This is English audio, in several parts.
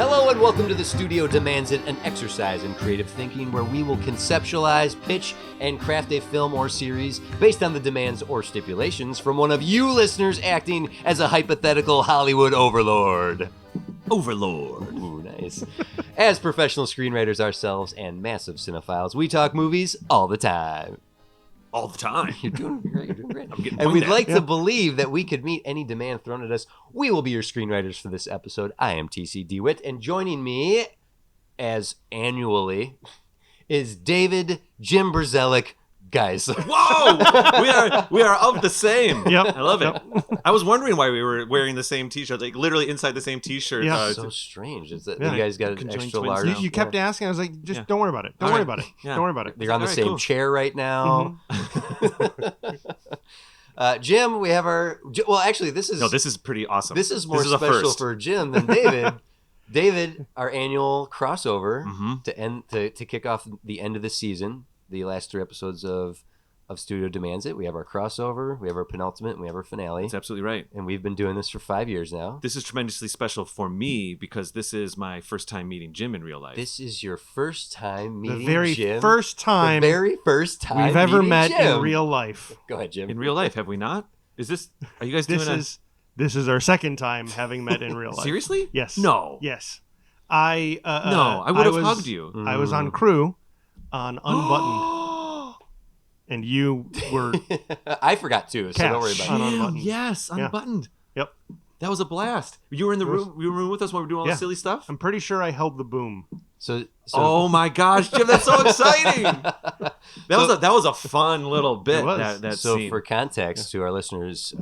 Hello and welcome to The Studio Demands It, an exercise in creative thinking where we will conceptualize, pitch, and craft a film or series based on the demands or stipulations from one of you listeners acting as a hypothetical Hollywood overlord. Overlord. Ooh, nice. As professional screenwriters ourselves and massive cinephiles, we talk movies all the time. All the time. You're doing great. You're doing great. I'm getting and we'd pointed like at. to believe that we could meet any demand thrown at us. We will be your screenwriters for this episode. I am TC DeWitt, and joining me, as annually, is David Jim Brzelik. Guys. Whoa! We are of the same. Yep. I love it. I was wondering why we were wearing the same t-shirt, like literally inside the same t-shirt. Yeah. So strange. Is that Yeah. you guys got an Conjoined extra twins large? now. You kept asking. I was like, just Yeah. don't worry about it. Don't All worry right. about it. Yeah. Don't worry about it. You're on the All right, same cool. chair right now. Mm-hmm. Jim, we have our. Well, actually, this is This is pretty awesome. this is more a special first. for Jim than David. David, our annual crossover Mhm. to kick off the end of the season, the last 3 episodes of Studio Demands It. We have our crossover, we have our penultimate, and we have our finale. That's absolutely right. And we've been doing this for 5 years now. This is tremendously special for me because this is my first time meeting Jim in real life. This is your first time meeting The very Jim. first time The very first time we've ever meeting met Jim. in real life. Go ahead, Jim. in real life, have we not? Are you guys doing This is our second time having met in real life. Seriously? Yes. No. Yes. I No, I would have was- hugged you. I was on crew on Unbuttoned, and you were I forgot too, so don't worry about On it. Unbuttoned. Yes, Yeah. Unbuttoned. Yep. That was a blast. You were in the room. You were in the room with us when we were doing all Yeah. the silly stuff. I'm pretty sure I held the boom. So Oh my gosh, Jim, that's so exciting! That was a fun little bit. It was. That so scene. for context to our listeners,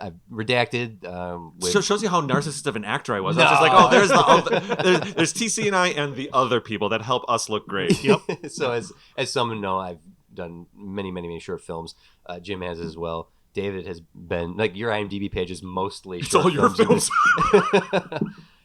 I've redacted. Shows you how narcissistic of an actor I was. No. I was just like, oh, there's the other, there's TC and I and the other people that help us look great. Yep. So as some know, I've done many short films. Jim has as well. David has been like your IMDb page is mostly It's short all your films.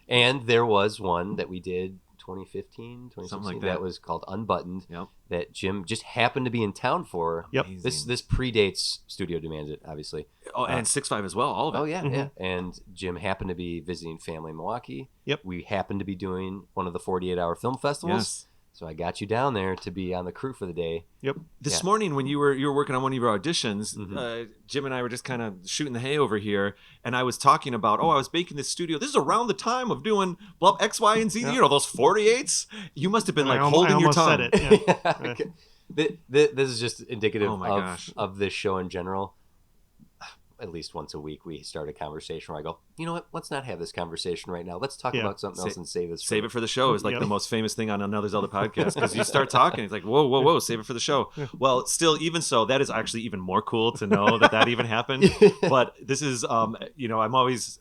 And there was one that we did 2015, 2016 Something like that. that. Was called Unbuttoned. Yep. That Jim just happened to be in town for. Yep. Amazing. This predates Studio Demands It, obviously. Oh, and 6'5" as well. All of it. Oh yeah, Mhm. yeah. And Jim happened to be visiting family in Milwaukee. Yep. We happened to be doing one of the 48-hour film festivals. Yes. So I got you down there to be on the crew for the day. Yep. This Yeah. morning when you were working on one of your auditions, Mhm. Jim and I were just kind of shooting the hay over here, and I was talking about, I was baking this studio. This is around the time of doing X, Y, and Z. Yeah. You know, those 48s. You must have been like I holding your almost tongue. said it. Yeah. Okay. This is just indicative Oh my of, gosh. of this show in general. At least once a week, we start a conversation where I go, you know what? Let's not have this conversation right now. Let's talk Yeah. about something else and save this. Save it for the show is like Yep. the most famous thing on Another Zelda podcast because you start talking, it's like, whoa, save it for the show. Well, still, even so, that is actually even more cool to know that even happened. But this is, I'm always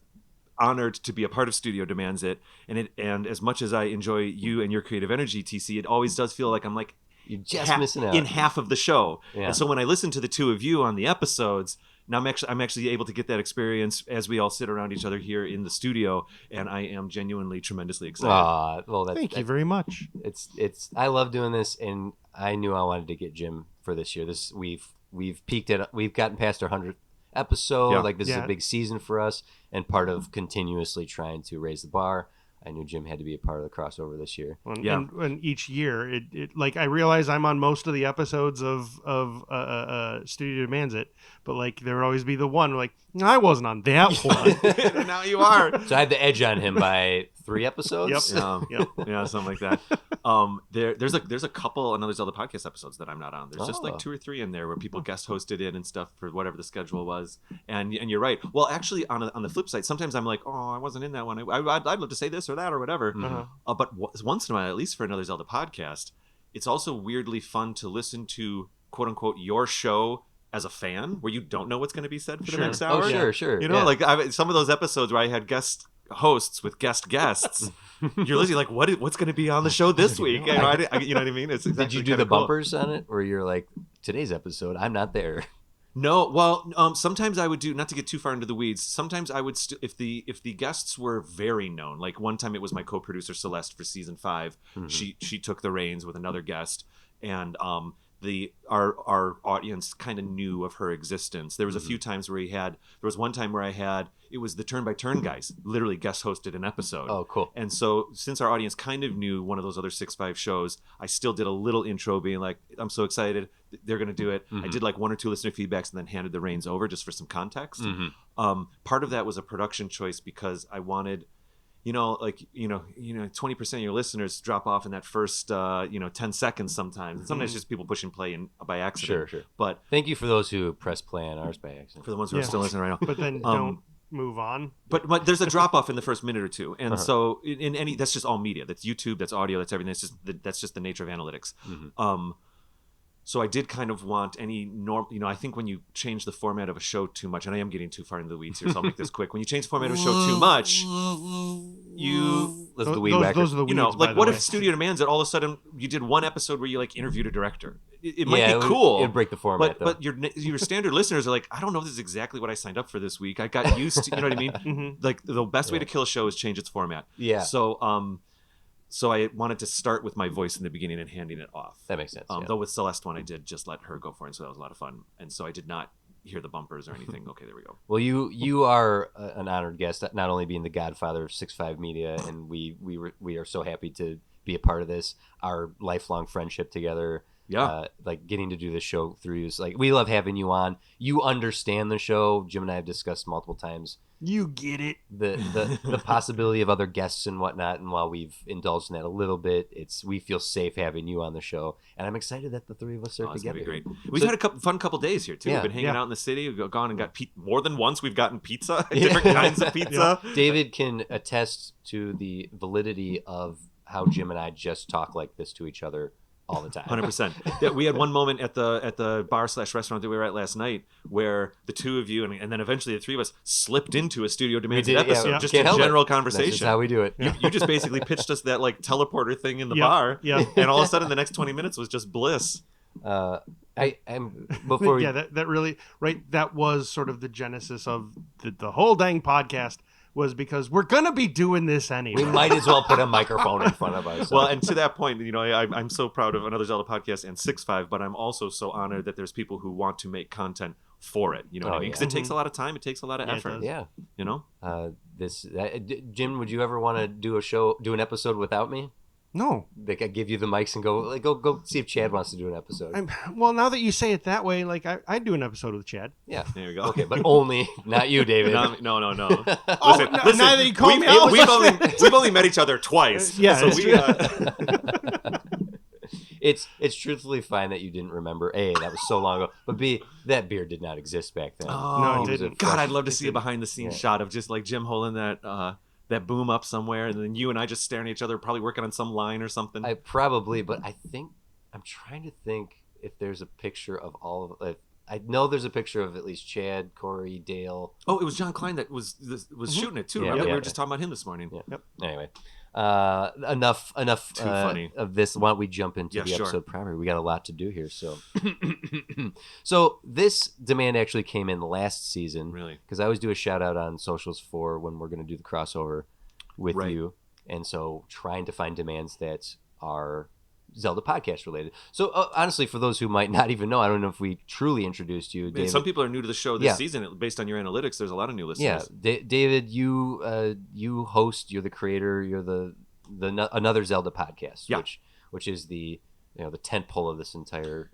honored to be a part of Studio Demands It, and as much as I enjoy you and your creative energy, TC, it always does feel like I'm like You're just missing out. in half of the show. Yeah. And so when I listen to the two of you on the episodes, now I'm actually able to get that experience as we all sit around each other here in the studio, and I am genuinely tremendously excited. Well, Thank you very much. It's I love doing this, and I knew I wanted to get Jim for this year. We've peaked at we've gotten past our 100th episode. Yeah. Like this is Yeah. a big season for us, and part of continuously trying to raise the bar. I knew Jim had to be a part of the crossover this year. And, Yeah. and each year, it like I realize I'm on most of the episodes of Studio Demands It, but like there would always be the one like I wasn't on that one. And now you are. So I had the edge on him by 3 episodes. Yep. Yep. Yeah, something like that. There's a couple Another Zelda podcast episodes that I'm not on. There's just like Oh. 2 or 3 in there where people guest hosted it and stuff for whatever the schedule was. And you're right. Well, actually, on the flip side, sometimes I'm like, oh, I wasn't in that one. I'd love to say this or that or whatever. Uh-huh. But once in a while, at least for Another Zelda podcast, it's also weirdly fun to listen to quote unquote your show as a fan, where you don't know what's going to be said for Sure. the next hour. Oh, sure. You know, yeah. like some of those episodes where I had guest hosts with guests, you're listening like, what's going to be on the show this week? You know what I mean? It's Did you do the bumpers on it, or you're like today's episode? I'm not there. No, well, sometimes I would do, not to get too far into the weeds. Sometimes I would, if the guests were very known, like one time it was my co-producer Celeste for season 5. Mhm. She took the reins with another guest, and our audience kind of knew of her existence. There was a few times where there was one time where it was the Turn by Turn guys literally guest hosted an episode. Oh, cool. And so since our audience kind of knew one of those other 6-5 shows, I still did a little intro being like, I'm so excited, they're going to do it. I did like 1 or 2 listener feedbacks and then handed the reins over just for some context. Part of that was a production choice because I wanted, 20% of your listeners drop off in that first 10 seconds sometimes. And sometimes just people pushing play by accident. Sure. But thank you for those who press play on ours by accident. for the ones who are still listening right now. But then don't move on. But there's a drop off in the first minute or two, and so in any that's just all media. That's YouTube. That's audio. That's everything. That's just the nature of analytics. So I did kind of want any norm. I think when you change the format of a show too much, and I am getting too far into the weeds here, so I'll make this quick. When you change the format of a show too much, Those are the weed whackers. Those are the weeds, by the what way. if Studio Demands it all of a sudden you did one episode where you like interviewed a director? It might be would- cool. It'd break the format, but your standard listeners are like, I don't know if this is exactly what I signed up for this week. I got used to, you know what I mean? Like the best way to kill a show is change its format. Yeah. So I wanted to start with my voice in the beginning and handing it off. That makes sense. Though with Celeste one, I did just let her go for it, so that was a lot of fun. And so I did not hear the bumpers or anything. Okay, there we go. Well, you are an honored guest, not only being the godfather of 6-5 Media, and we are so happy to be a part of this. Our lifelong friendship together. Yeah. Like getting to do this show through you. Like we love having you on. You understand the show. Jim and I have discussed multiple times You get it. the possibility of other guests and whatnot. And while we've indulged in that a little bit, we feel safe having you on the show. And I'm excited that the three of us are It's gonna together. be great. We've had a fun couple days here too. Yeah. We've been hanging Yeah. out in the city. We've gone and got more than once. We've gotten pizza, different kinds of pizza. David can attest to the validity of how Jim and I just talk like this to each other all the time. 100%. We had one moment at the bar/restaurant that we were at last night where the two of you and then eventually the three of us slipped into a Studio Demands episode, just Can't a help it. general That's conversation. just how we do it. You just basically pitched us that like teleporter thing in the Yeah, bar, yeah. and all of a sudden the next 20 minutes was just bliss. I'm before we, Yeah, that really that was sort of the genesis of the whole dang podcast, was because we're gonna be doing this anyway. we might as well put a microphone in front of us. Well, and to that point, I'm so proud of Another Zelda podcast and 6-5, but I'm also so honored that there's people who want to make content for it. You know what I mean? Because it takes a lot of time, it takes a lot of Yeah, it effort. does. yeah. You know? Jim, would you ever want to do an episode without me? No. Like I give you the mics and go see if Chad wants to do an episode. Well, now that you say it that way, like I'd do an episode with Chad. Yeah. There you go. Okay, but only not you, David. No. Oh, now that you called me out, we've only met each other twice. Yeah, so it's we. It's truthfully fine that you didn't remember. A, that was so long ago. But B, that beer did not exist back then. No, it was a didn't. God, fresh- I'd love to see a behind the scenes Yeah. shot of just like Jim holding that boom up somewhere, and then you and I just staring at each other, probably working on some line or something. I probably, but I'm trying to think if there's a picture of all of. I know there's a picture of at least Chad, Corey, Dale. Oh, it was John Klein that was shooting it too. Yeah, Remember? yeah. We were just talking about him this morning. Yeah. Yep. Anyway, enough Too funny. of this. Why don't we jump into Yeah, the sure. episode proper? We got a lot to do here. So, so this demand actually came in last season, Really? because I always do a shout out on socials for when we're going to do the crossover with Right. you, and so trying to find demands that are Zelda podcast related. So honestly, for those who might not even know, I don't know if we truly introduced you, Man, David. some people are new to the show this Yeah. season. Based on your analytics, there's a lot of new Yeah, listeners. David, you host. You're the creator. You're the Another Zelda podcast, Yeah. which is the the tentpole of this entire.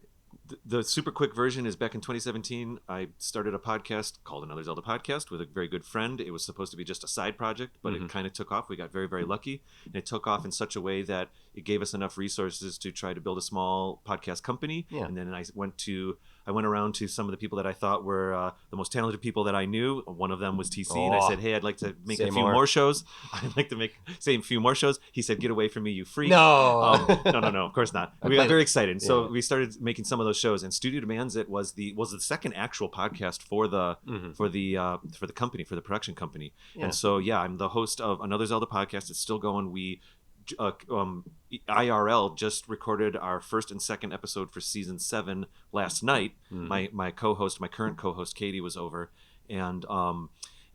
The super quick version is back in 2017. I started a podcast called Another Zelda Podcast with a very good friend. It was supposed to be just a side project, but it kind of took off. We got very, very lucky. And it took off in such a way that it gave us enough resources to try to build a small podcast company. Yeah. And then I went around to some of the people that I thought were the most talented people that I knew. One of them was TC, and I Oh. said, "Hey, I'd like to make Say a few more. more shows. I'd like to say a few more shows." He said, "Get away from me, you freak." No. No, of course not. I We got played- very excited. So yeah. we started making some of those shows, and Studio Demands It was the second actual podcast for the company, for the production company. Yeah. And so I'm the host of Another Zelda Podcast. It's still going. We IRL just recorded our first and second episode for season 7 last night. My current co-host Katie was over, and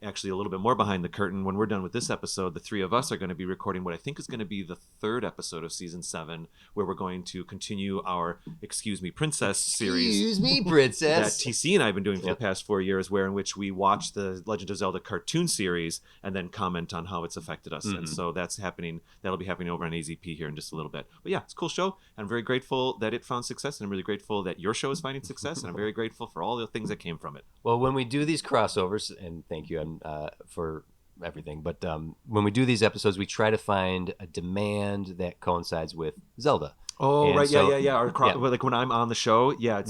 actually a little bit more behind the curtain. When we're done with this episode, the three of us are going to be recording what I think is going to be the third episode of season 7, where we're going to continue our Excuse Me Princess series. Excuse me, That princess. TC and I have been doing for the past 4 years, in which we watch the Legend of Zelda cartoon series and then comment on how it's affected us. And so that's happening. That'll be happening over on AZP here in just a little bit. But yeah, it's a cool show. And I'm very grateful that it found success, and I'm really grateful that your show is finding success, and I'm very grateful for all the things that came from it. Well, when we do these crossovers, and thank you for everything, but when we do these episodes, we try to find a demand that coincides with Zelda. Oh, And right. so- Or like when I'm on the show. Yeah.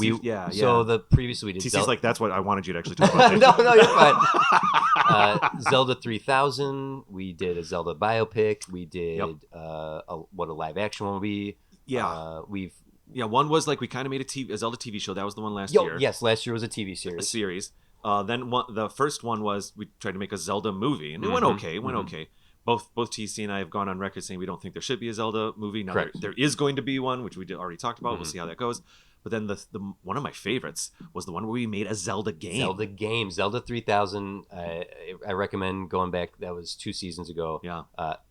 So the previously we did TC's like, that's what I wanted you to actually talk about. no, you're fine. Zelda 3000. We did a Zelda biopic. We did what a live action one would be. Yeah. We've One was like we kind of made a Zelda TV show. That was the one last year. Yes, last year was a TV A series. series. Then the first one was we tried to make a Zelda movie, and it went okay. Okay. Both TC and I have gone on record saying we don't think there should be a Zelda movie. Now there is going to be one, which we already talked about. We'll see how that goes. But then the one of my favorites was the one where we made a Zelda game. Zelda 3000. I recommend going back. That was 2 seasons ago. Yeah.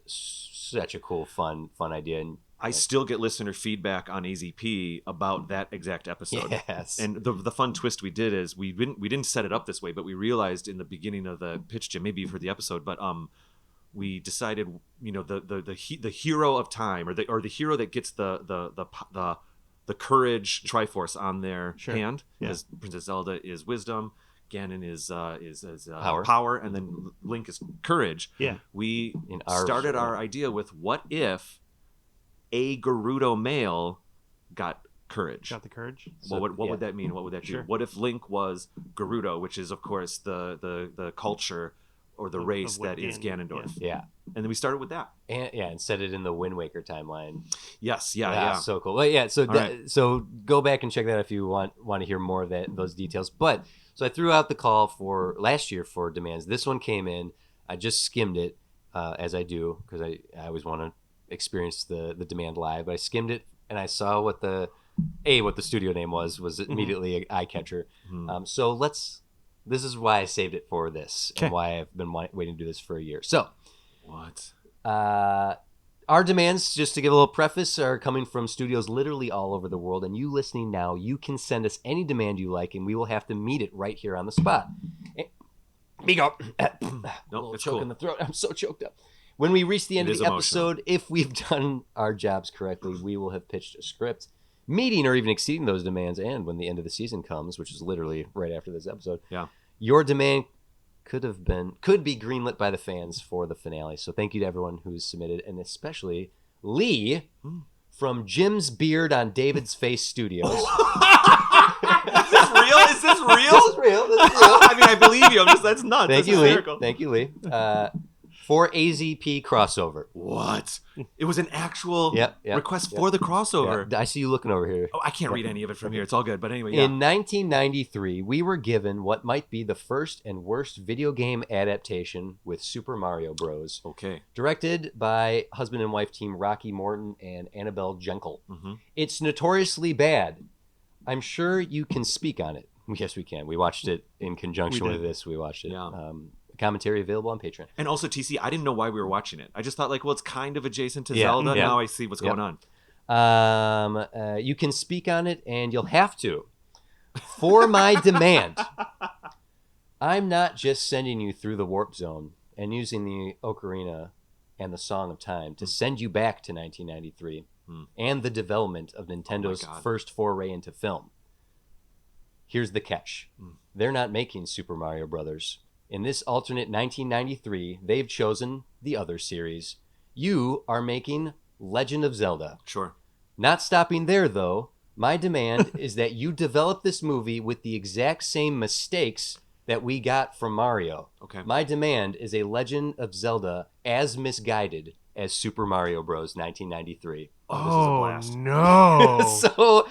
Such a cool, fun idea. And I still get listener feedback on AZP about that exact episode. yes. And the fun twist we did is we didn't set it up this way, but we realized in the beginning of the pitch, Jim, maybe you've heard the episode, but we decided, the hero of time, or the hero that gets the courage Triforce on their hand, as Princess Zelda is wisdom, Ganon is power, and then Link is courage. Yeah. We started our idea with, what if a Gerudo male got courage? Got the courage. What would that mean? What would that do? Sure. What if Link was Gerudo, which is of course the culture or the race that is Ganondorf? Yeah. And then we started with that. And set it in the Wind Waker timeline. Yes. Yeah. So cool. Well, yeah. So right. so go back and check that if you want to hear more of those details. But so I threw out the call for last year for demands. This one came in. I just skimmed it as I do, because I always want to experience the demand live. But I skimmed it and I saw what the studio name was immediately an eye catcher. So this is why I saved it for this, and why I've been waiting to do this for a year. So what? Our demands, just to give a little preface, are coming from studios literally all over the world. And you listening now, you can send us any demand you like, and we will have to meet it right here on the spot. Nope, it's cool. in the throat. I'm so choked up. When we reach the end of the episode, if we've done our jobs correctly, we will have pitched a script, meeting or even exceeding those demands. And when the end of the season comes, which is literally right after this episode, your demand could be greenlit by the fans for the finale. So thank you to everyone who's submitted, and especially Lee from Jim's Beard on David's Face Studios. Is this real? This is real. I mean, I believe you. That's nuts. Thank you, Lee. Thank you, Lee. For AZP crossover. What? It was an actual request for the crossover. I see you looking over here. Oh, I can't read any of it from here. It's all good. But anyway, In 1993, we were given what might be the first and worst video game adaptation with Super Mario Bros. Okay. Directed by husband and wife team Rocky Morton and Annabelle Jenkel. It's notoriously bad. I'm sure you can speak on it. Yes, we can. We watched it in conjunction with this. We watched it. Yeah. Commentary available on Patreon. And also, TC, I didn't know why we were watching it. I just thought, it's kind of adjacent to Zelda. Now I see what's going on. You can speak on it, and you'll have to. For my demand, I'm not just sending you through the warp zone and using the ocarina and the Song of Time to send you back to 1993 and the development of Nintendo's first foray into film. Here's the catch. They're not making Super Mario Brothers. In this alternate 1993, they've chosen the other series. You are making Legend of Zelda. Sure. Not stopping there, though. My demand is that you develop this movie with the exact same mistakes that we got from Mario. Okay. My demand is a Legend of Zelda as misguided as Super Mario Bros. 1993. Oh, this is a blast. No. So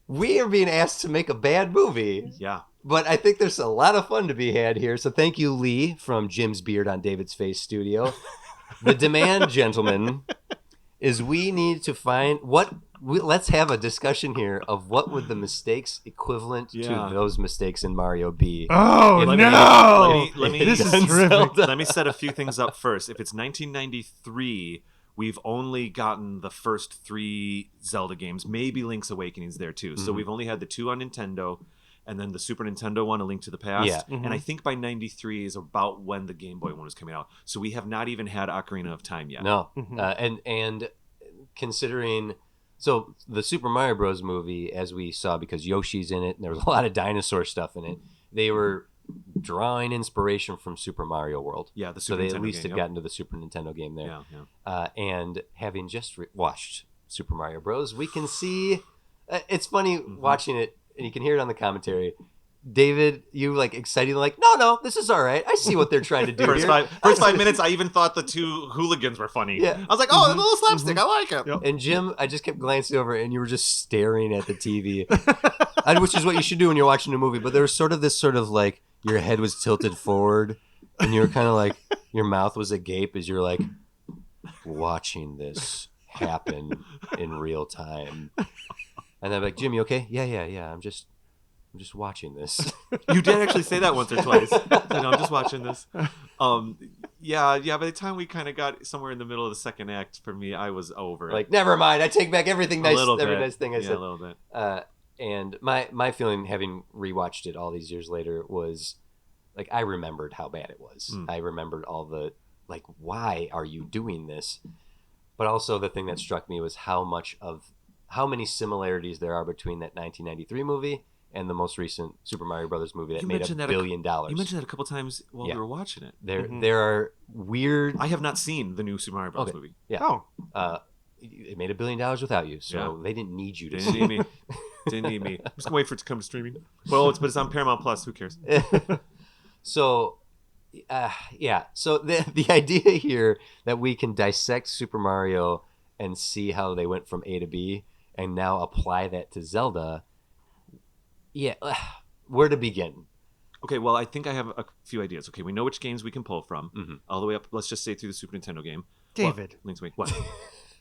we are being asked to make a bad movie. Yeah. But I think there's a lot of fun to be had here. So thank you, Lee, from Jim's Beard on David's Face Studio. The demand, gentlemen, is we need to find what let's have a discussion here of what would the mistakes equivalent Yeah. to those mistakes in Mario be. Oh, Let no! Let me This is Done terrific. Zelda. let me set a few things up first. If it's 1993, we've only gotten the first 3 Zelda games, maybe Link's Awakening's there too. So Mhm. we've only had the 2 on Nintendo, and then the Super Nintendo one, A Link to the Past. Yeah. Mhm. And I think by 93 is about when the Game Boy one was coming out. So we have not even had Ocarina of Time yet. No, Mhm. and considering, so the Super Mario Bros. Movie, as we saw, because Yoshi's in it, and there was a lot of dinosaur stuff in it. They were drawing inspiration from Super Mario World, Yeah, the so Super they Nintendo at least game. had gotten to the Super Nintendo game there. Yeah, yeah. And having just watched Super Mario Bros., we can see. It's funny Mhm. watching it, and you can hear it on the commentary. David, you like excited, like, no, this is all right. I see what they're trying to do First here. five minutes, I even thought the 2 hooligans were funny. Yeah. I was like, oh, Mhm. a little slapstick. Mhm. I like it. Yep. And Jim, I just kept glancing over, and you were just staring at the TV, which is what you should do when you're watching a movie. But there was sort of this like your head was tilted forward, and you were kind of like your mouth was agape as you're like watching this happen in real time. And I'm like, Jim, you okay? Yeah. I'm just watching this. You did actually say that once or twice. I'm just watching this. Yeah. By the time we kind of got somewhere in the middle of the second act, for me, I was over. Like, never mind. I take back everything a nice, little every bit. nice thing I Yeah, said. a little bit. And my feeling, having rewatched it all these years later, was like I remembered how bad it was. Mm. I remembered all the like, why are you doing this? But also the thing that struck me was how many similarities there are between that 1993 movie and the most recent Super Mario Brothers movie that You made mentioned $1 that billion. You mentioned that a couple times while Yeah. we were watching it. There are weird. I have not seen the new Super Mario Bros. Okay. movie. Oh, It made $1 billion without you, so Yeah. they didn't need you to Didn't see need me. Didn't need me. I'm just gonna wait for it to come to streaming. Well, but it's on Paramount Plus. Who cares? So, yeah. So the idea here that we can dissect Super Mario and see how they went from A to B, and now apply that to Zelda. Yeah, where to begin? Okay, well, I think I have a few ideas. Okay, we know which games we can pull from, Mhm. all the way up. Let's just say through the Super Nintendo game. David, What? Link's Awakening.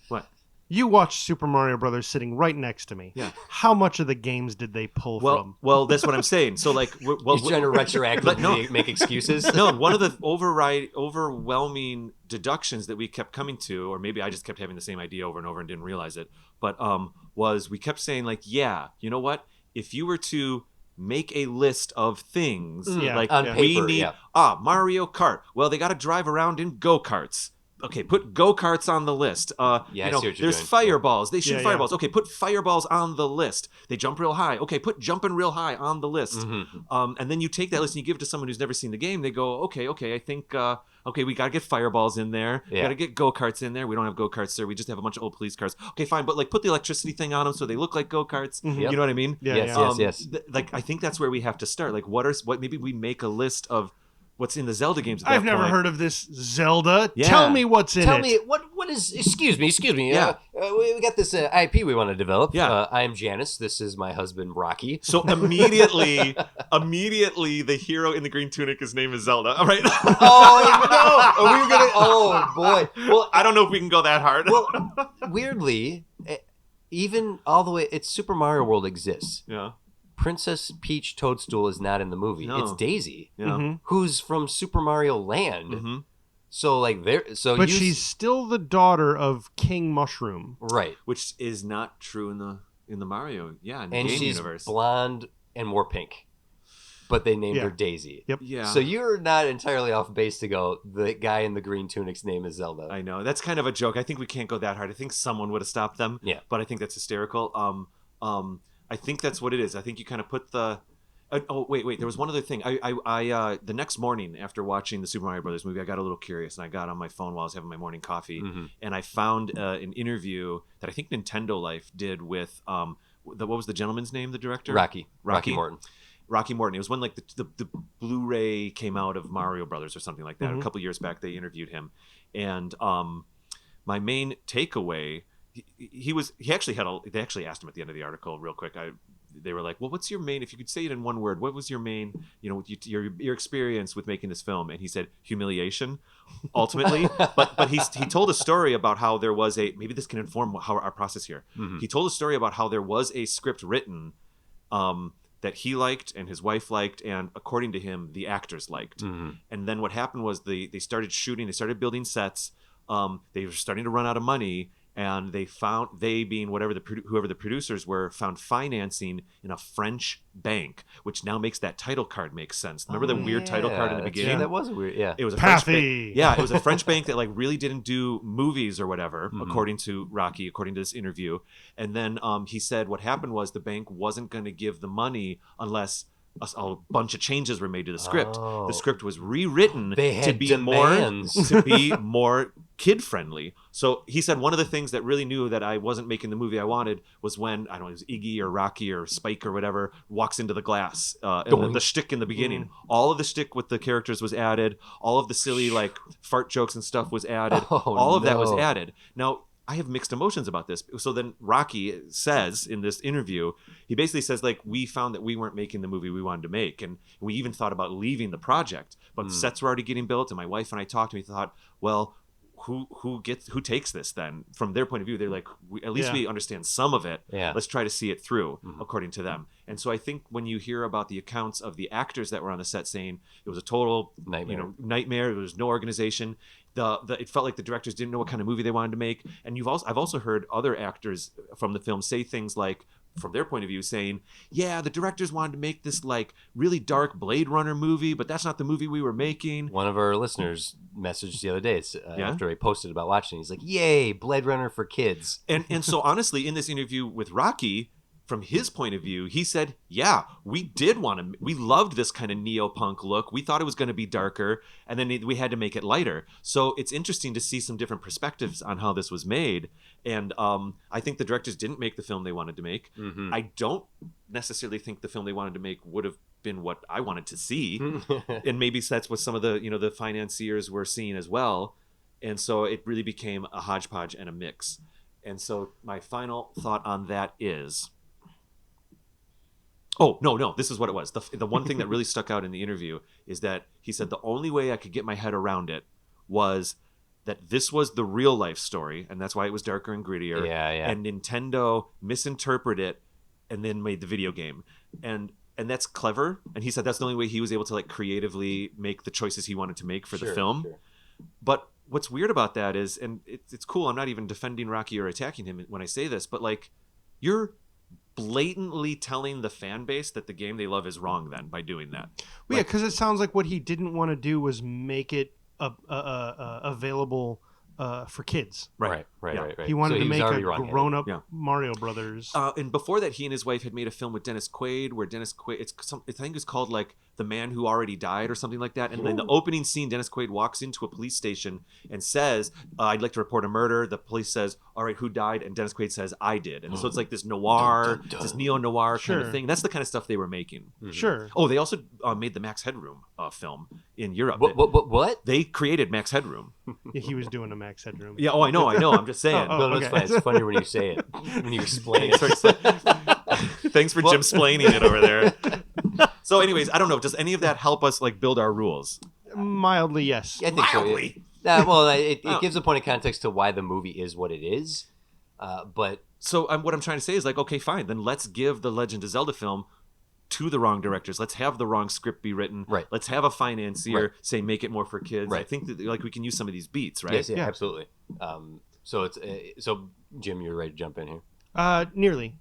What? you watched Super Mario Brothers sitting right next to me. Yeah. How much of the games did they pull from? Well, that's what I'm saying. So, like, He's trying to retroactively make excuses. no, one of the overwhelming deductions that we kept coming to, or maybe I just kept having the same idea over and over and didn't realize it, but was we kept saying, like, yeah, you know what? If you were to make a list of things, Yeah, like on we paper, need yeah. Mario Kart. Well, they got to drive around in go-karts. Okay, put go-karts on the list. Yeah, I see what you're there's doing. fireballs. They shoot Yeah, yeah. fireballs. Okay, put fireballs on the list. They jump real high. Okay, put jumping real high on the list. Mhm. And then you take that list and you give it to someone who's never seen the game. They go, okay, I think, we got to get fireballs in there. We Yeah. got to get go-karts in there. We don't have go-karts there. We just have a bunch of old police cars. Okay, fine, but like put the electricity thing on them so they look like go-karts. Mhm. Yep. You know what I mean? Yeah, yes, yeah. yes. Like I think that's where we have to start. Like what maybe we make a list of what's in the Zelda games. At I've that never point. heard of this Zelda. Yeah. Tell me what's in Tell it. me what is? Excuse me. Yeah. We got this IP we want to develop. Yeah. I am Janice. This is my husband Rocky. So immediately, the hero in the green tunic, his name is Zelda. All right. Oh no! Are we gonna? Oh boy. Well, I don't know if we can go that hard. well, weirdly, even all the way, it's Super Mario World exists. yeah. Princess Peach Toadstool is not in the movie. No. It's Daisy, Yeah. Mhm. who's from Super Mario Land. Mhm. So like there, so But you, she's still the daughter of King Mushroom. right, Which is not true in the Mario, in the and game she's universe. blonde and more pink, but they named Yeah. her Daisy. Yep. Yeah. So you're not entirely off base to go. The guy in the green tunic's name is Zelda. I know that's kind of a joke. I think we can't go that hard. I think someone would have stopped them. Yeah. But I think that's hysterical. I think that's what it is. I think you kind of put the. Wait. There was one other thing. I the next morning after watching the Super Mario Brothers movie, I got a little curious and I got on my phone while I was having my morning coffee, Mhm. and I found an interview that I think Nintendo Life did with what was the gentleman's name? The director. Rocky Rocky? Morton. Rocky Morton. It was when like the Blu-ray came out of Mario Brothers or something like that. Mhm. A couple years back, they interviewed him, and my main takeaway, they actually asked him at the end of the article real quick. they were like, well, what's your main, if you could say it in one word, what was your main, your experience with making this film? And he said humiliation, ultimately. but he told a story about how there was maybe this can inform how our process here. Mm-hmm. He told a story about how there was a script written that he liked and his wife liked, and according to him, the actors liked. Mm-hmm. And then what happened was they started shooting, they started building sets. They were starting to run out of money, and they being whoever the producers were, found financing in a French bank, which now makes that title card make sense. Remember the weird title card in the beginning? That was weird. Yeah, it was a French Pathy. bank. Yeah, it was a French bank that like really didn't do movies or whatever, Mhm. according to Rocky, according to this interview. And then he said what happened was the bank wasn't going to give the money unless a bunch of changes were made to the script. Oh. The script was rewritten They had to be demands. more kid friendly. So he said one of the things that really knew that I wasn't making the movie I wanted was when, I don't know, it was Iggy or Rocky or Spike or whatever walks into the glass. And the shtick in the beginning, all of the shtick with the characters was added. All of the silly like fart jokes and stuff was added. Oh, all of that was no. added. Now, I have mixed emotions about this. So then Rocky says in this interview, he basically says, like, we found that we weren't making the movie we wanted to make. And we even thought about leaving the project. But sets were already getting built. And my wife and I talked, and we thought, well, who takes this then? From their point of view, they're like, at least we understand some of it. Yeah. Let's try to see it through, according to them. And so I think when you hear about the accounts of the actors that were on the set saying it was a total nightmare, there was no organization. It felt like the directors didn't know what kind of movie they wanted to make. And I've also heard other actors from the film say things like, from their point of view, saying, yeah, the directors wanted to make this like really dark Blade Runner movie, but that's not the movie we were making. One of our listeners messaged the other day after I posted about watching. He's like, "Yay, Blade Runner for kids!" And so honestly, in this interview with Rocky, from his point of view, he said, yeah, we loved this kind of neo-punk look. We thought it was going to be darker, and then we had to make it lighter. So it's interesting to see some different perspectives on how this was made. And I think the directors didn't make the film they wanted to make. Mm-hmm. I don't necessarily think the film they wanted to make would have been what I wanted to see. And maybe that's what some of the, the financiers were seeing as well. And so it really became a hodgepodge and a mix. And so my final thought on that is... Oh, no, this is what it was. The one thing that really stuck out in the interview is that he said the only way I could get my head around it was that this was the real life story, and that's why it was darker and grittier. Yeah. And Nintendo misinterpreted it and then made the video game. And that's clever. And he said that's the only way he was able to like creatively make the choices he wanted to make for the film. Sure. But what's weird about that is, and it's cool, I'm not even defending Rocky or attacking him when I say this, but like you're blatantly telling the fan base that the game they love is wrong then by doing that. Well, yeah, because it sounds like what he didn't want to do was make it available for kids. Right. He wanted So to was make already a wrong-headed. grown-up Yeah. Mario Brothers. And before that, he and his wife had made a film with Dennis Quaid, where Dennis Quaid, I think it's called like The Man Who Already Died or something like that. And then the opening scene, Dennis Quaid walks into a police station and says, I'd like to report a murder. The police says, all right, who died? And Dennis Quaid says, I did. And so it's like this noir, this neo-noir kind of Sure. thing. That's the kind of stuff they were making. Sure. Oh, they also made the Max Headroom film in Europe. What? They created Max Headroom. Yeah, he was doing a Max Headroom. Yeah, I know. I'm just saying. Oh, No, that's okay. fine. It's funnier when you say it. When you explain it. Thanks for Jim splaining it over there. So anyways, I don't know. Does any of that help us like build our rules? Mildly, yes. I think Mildly. so. Well, it gives a point of context to why the movie is what it is. But So what I'm trying to say is like, okay, fine. Then let's give the Legend of Zelda film to the wrong directors. Let's have the wrong script be written. Right. Let's have a financier Right. say make it more for kids. Right. I think that like we can use some of these beats, right? yes, Yeah. absolutely. So it's so Jim, you're ready to jump in here. Nearly.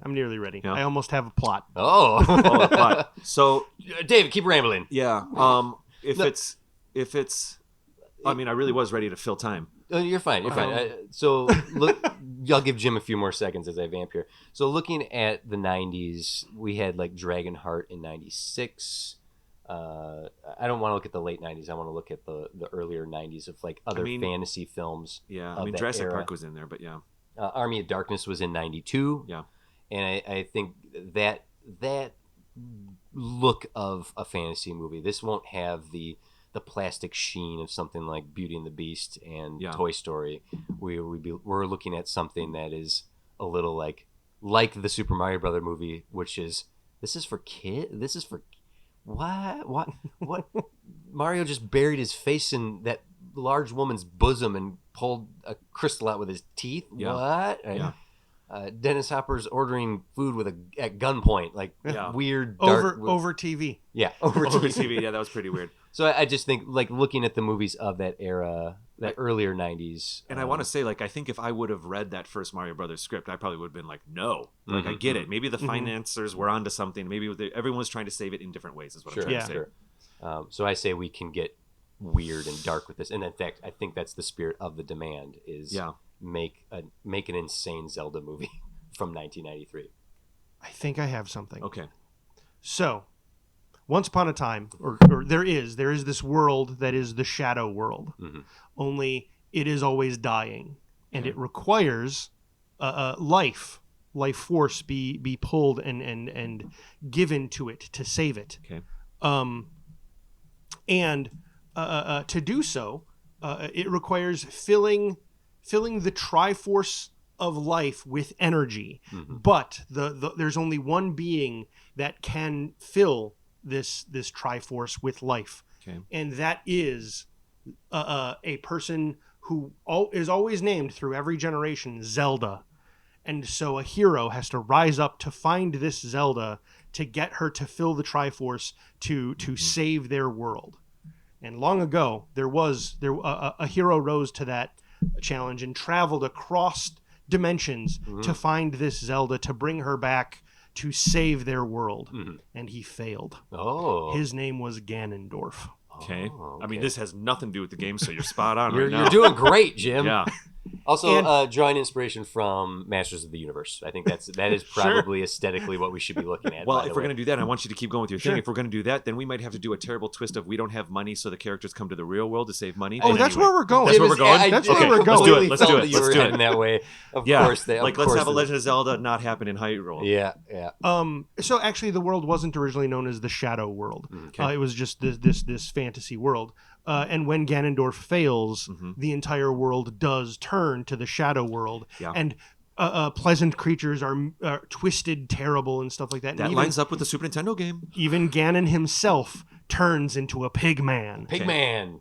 I'm nearly ready. Yeah. I almost have a plot. Oh, Oh, the plot. So David, keep rambling. yeah, if it's, I mean, I really was ready to fill time. You're fine. You're fine. So look, I'll give Jim a few more seconds as I vamp here. So looking at the '90s, we had like Dragonheart in '96. I don't want to look at the late '90s. I want to look at the earlier '90s of like other fantasy films. Yeah, of I mean, that Jurassic era. Park was in there, but yeah. Army of Darkness was in '92. Yeah. And I think that look of a fantasy movie, this won't have the plastic sheen of something like Beauty and the Beast and Yeah. Toy Story. We're looking at something that is a little like like the Super Mario Brother movie, which is this is for kids. This is for what? Mario just buried his face in that large woman's bosom and pulled a crystal out with his teeth. Yeah. What? Yeah. Dennis Hopper's ordering food at gunpoint, like Yeah. weird dark over TV. Yeah, over Over TV. TV. Yeah, that was pretty weird. So I just think, like, looking at the movies of that era, that earlier 90s. And I want to say, like, I think if I would have read that first Mario Brothers script, I probably would have been like, no. Like, I get it. Maybe the financiers were onto something. Maybe everyone was trying to save it in different ways, is what I'm trying to say. Sure. So I say we can get weird and dark with this. And in fact, I think that's the spirit of the demand is make an insane Zelda movie from 1993. I think I have something. Okay. So, once upon a time, or there is this world that is the shadow world. Only it is always dying, and it requires life force be pulled and given to it to save it. Okay. And to do so, it requires filling the Triforce of life with energy. But there's only one being that can fill this Triforce with life, and that is a person who is always named through every generation, Zelda. And so a hero has to rise up to find this Zelda to get her to fill the Triforce to save their world. And long ago, a hero rose to that challenge and traveled across dimensions to find this Zelda, to bring her back to save their world. And he failed. His name was Ganondorf. Okay. I mean, this has nothing to do with the game, so you're spot on You're right now. you're doing great, Jim. Yeah. Also, drawing inspiration from Masters of the Universe. I think that is probably aesthetically what we should be looking at. Well, if we're going to do that, I want you to keep going with your Sure. thing. If we're going to do that, then we might have to do a terrible twist of we don't have money, so the characters come to the real world to save money. Oh, But that's anyway. where we're going. That's where we're going? That's Okay, where we're let's going. do it. Completely Let's do felt it. that you Let's were do it. heading that way. Of Yeah. course, Let's have a Legend of Zelda not happen in Hyrule. Yeah. So actually, the world wasn't originally known as the Shadow World. Okay. It was just this fantasy world. And when Ganondorf fails, the entire world does turn to the Shadow World. Yeah. And pleasant creatures are twisted, terrible, and stuff like that. That and lines up with the Super Nintendo game. even Ganon himself turns into a pig man. Pigman.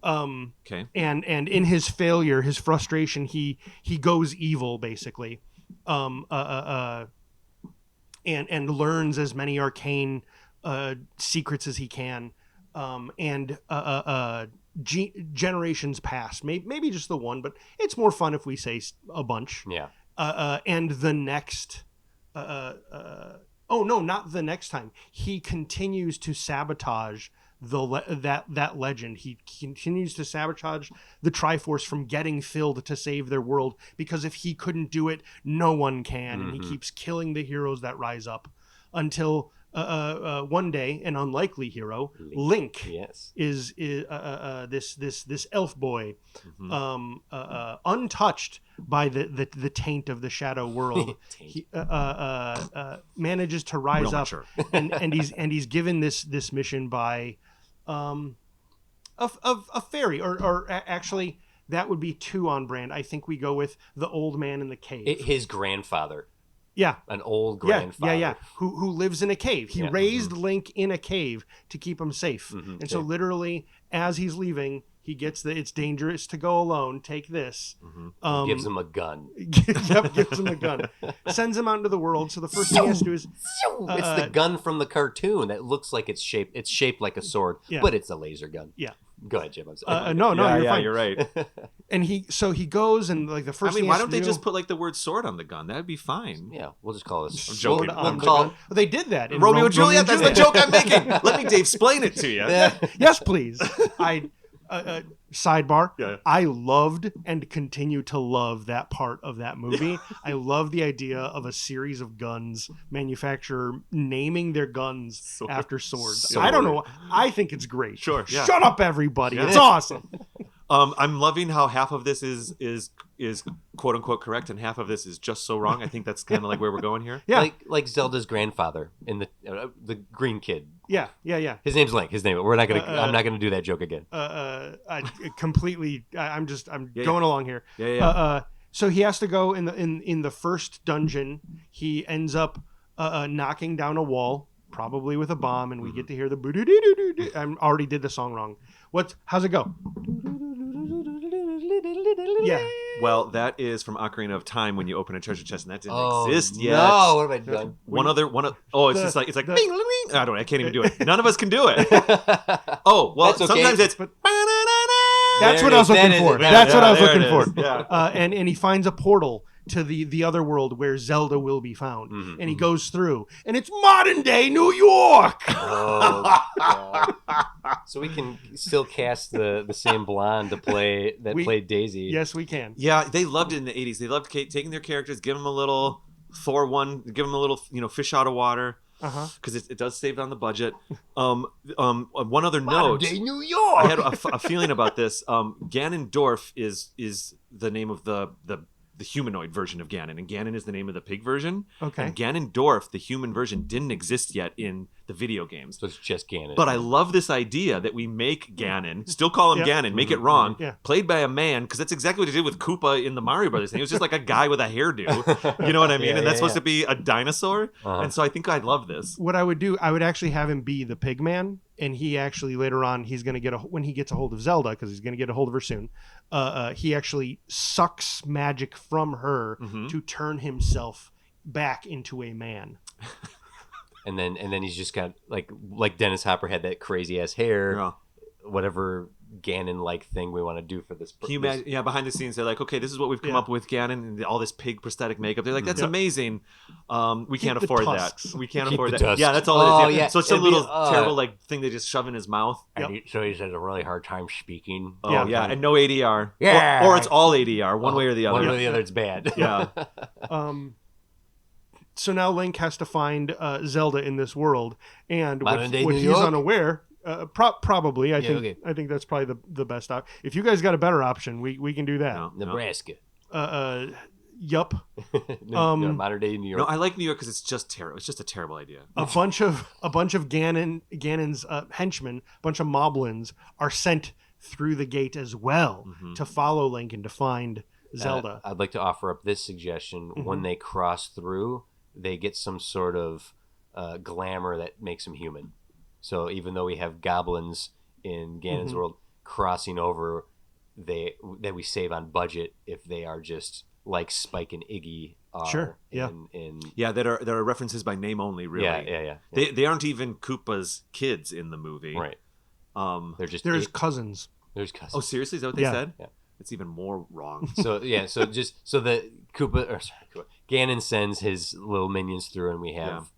Okay. And in his failure, his frustration, he goes evil basically, and learns as many arcane secrets as he can, generations pass, maybe just the one, but it's more fun if we say a bunch. Yeah. And the next, oh no, not the next time. He continues to sabotage that legend. He continues to sabotage the Triforce from getting filled to save their world, because if he couldn't do it, no one can, and he keeps killing the heroes that rise up until one day an unlikely hero, Link, Yes. is this elf boy, untouched by the taint of the Shadow World. He manages to rise Real up, mature. and he's given this mission by a fairy, or actually that would be too on brand. I think we go with the old man in the cave. His grandfather. Yeah. An old grandfather. Yeah. Who lives in a cave. He raised Link in a cave to keep him safe. And so literally, as he's leaving, he gets it's dangerous to go alone. Take this. Gives him a gun. Gives him a gun. Sends him out into the world. So the first thing he has to do is... it's the gun from the cartoon that looks like it's shaped like a sword, but it's a laser gun. Yeah. Go ahead, Jim. I'm sorry. No, you're fine. You're right. And he goes, and like the first thing why don't they just put like the word sword on the gun? That'd be fine. Yeah, we'll just call this. I'm joking. on the call gun. Well, they did that in Romeo and Juliet. That's the joke I'm making. Let me Dave explain it to you. Yes, please. Sidebar. Yeah. I loved and continue to love that part of that movie. I love the idea of a series of guns manufacturer naming their guns after swords. I don't know. I think it's great. Sure. Yeah. Shut up, everybody. Yeah. It's awesome. I'm loving how half of this is quote unquote correct and half of this is just so wrong. I think that's kind of like where we're going here. Yeah. Like Zelda's grandfather in the green kid. Yeah. His name's Link. We're not gonna. I'm not gonna do that joke again. I'm going along here. Yeah. So he has to go in the first dungeon. He ends up knocking down a wall, probably with a bomb, and we get to hear the boo-doo-doo-doo-doo. I already did the song wrong. How's it go? Yeah. Well, that is from Ocarina of Time when you open a treasure chest, and that didn't Oh, exist yet. No, what have I done? It's like bing, bing, bing. I can't even do it. None of us can do it. Oh, well, That's okay. sometimes it's. That's There what it I is. was looking That for. is- That's what I was there looking it for. is. Yeah. And he finds a portal to the other world where Zelda will be found, and he goes through, and it's modern day New York. Oh, God. So we can still cast the same blonde to played Daisy. Yes, we can. Yeah, they loved it in the 80s. They loved taking their characters, give them a little Thor one, give them a little, fish out of water. Because it does save on the budget. One other note. Day New York. I had a feeling about this. Ganondorf is the name of the humanoid version of Ganon, and Ganon is the name of the pig version. Okay. And Ganondorf, the human version, didn't exist yet in the video games. So it's just Ganon. But I love this idea that we make Ganon, still call him Ganon, make it wrong, played by a man, because that's exactly what they did with Koopa in the Mario Brothers thing. It was just like a guy with a hairdo. You know what I mean? Yeah, and that's yeah, supposed to be a dinosaur. And so I think I love this. What I would do, I would actually have him be the pig man, and he actually later on he's going to get when he gets a hold of Zelda, because he's going to get a hold of her soon. He actually sucks magic from her to turn himself back into a man. And then he's just got like Dennis Hopper had that crazy ass hair, whatever Ganon like thing we want to do for this. Behind the scenes they're like, okay, this is what we've come up with, Ganon, and all this pig prosthetic makeup. They're like, that's amazing. We can't afford that. We can't afford that. Tusks. Yeah, that's all it is. Yeah. So it's some little terrible like thing they just shove in his mouth. So he has a really hard time speaking. And no ADR. Yeah. Or it's all ADR, one way or the other. One way or the other, it's bad. Yeah. So now Link has to find Zelda in this world, and what Modern-day he's New York? unaware. Probably, I think. okay. I think that's probably the best option. If you guys got a better option, we can do that. No. Nebraska. Yup. Modern day New York. No, I like New York because it's just terrible. It's just a terrible idea. A bunch of Ganon's henchmen, a bunch of moblins, are sent through the gate as well to follow Link and to find Zelda. I'd like to offer up this suggestion. When they cross through, they get some sort of glamour that makes them human. So even though we have goblins in Ganon's world crossing over, that we save on budget if they are just like Spike and Iggy are. Sure. Yeah. There are references by name only. Really. Yeah. They aren't even Koopa's kids in the movie. Right. There's cousins. There's cousins. Oh, seriously? Is that what they said? Yeah. It's even more wrong. So the Ganon sends his little minions through, and we have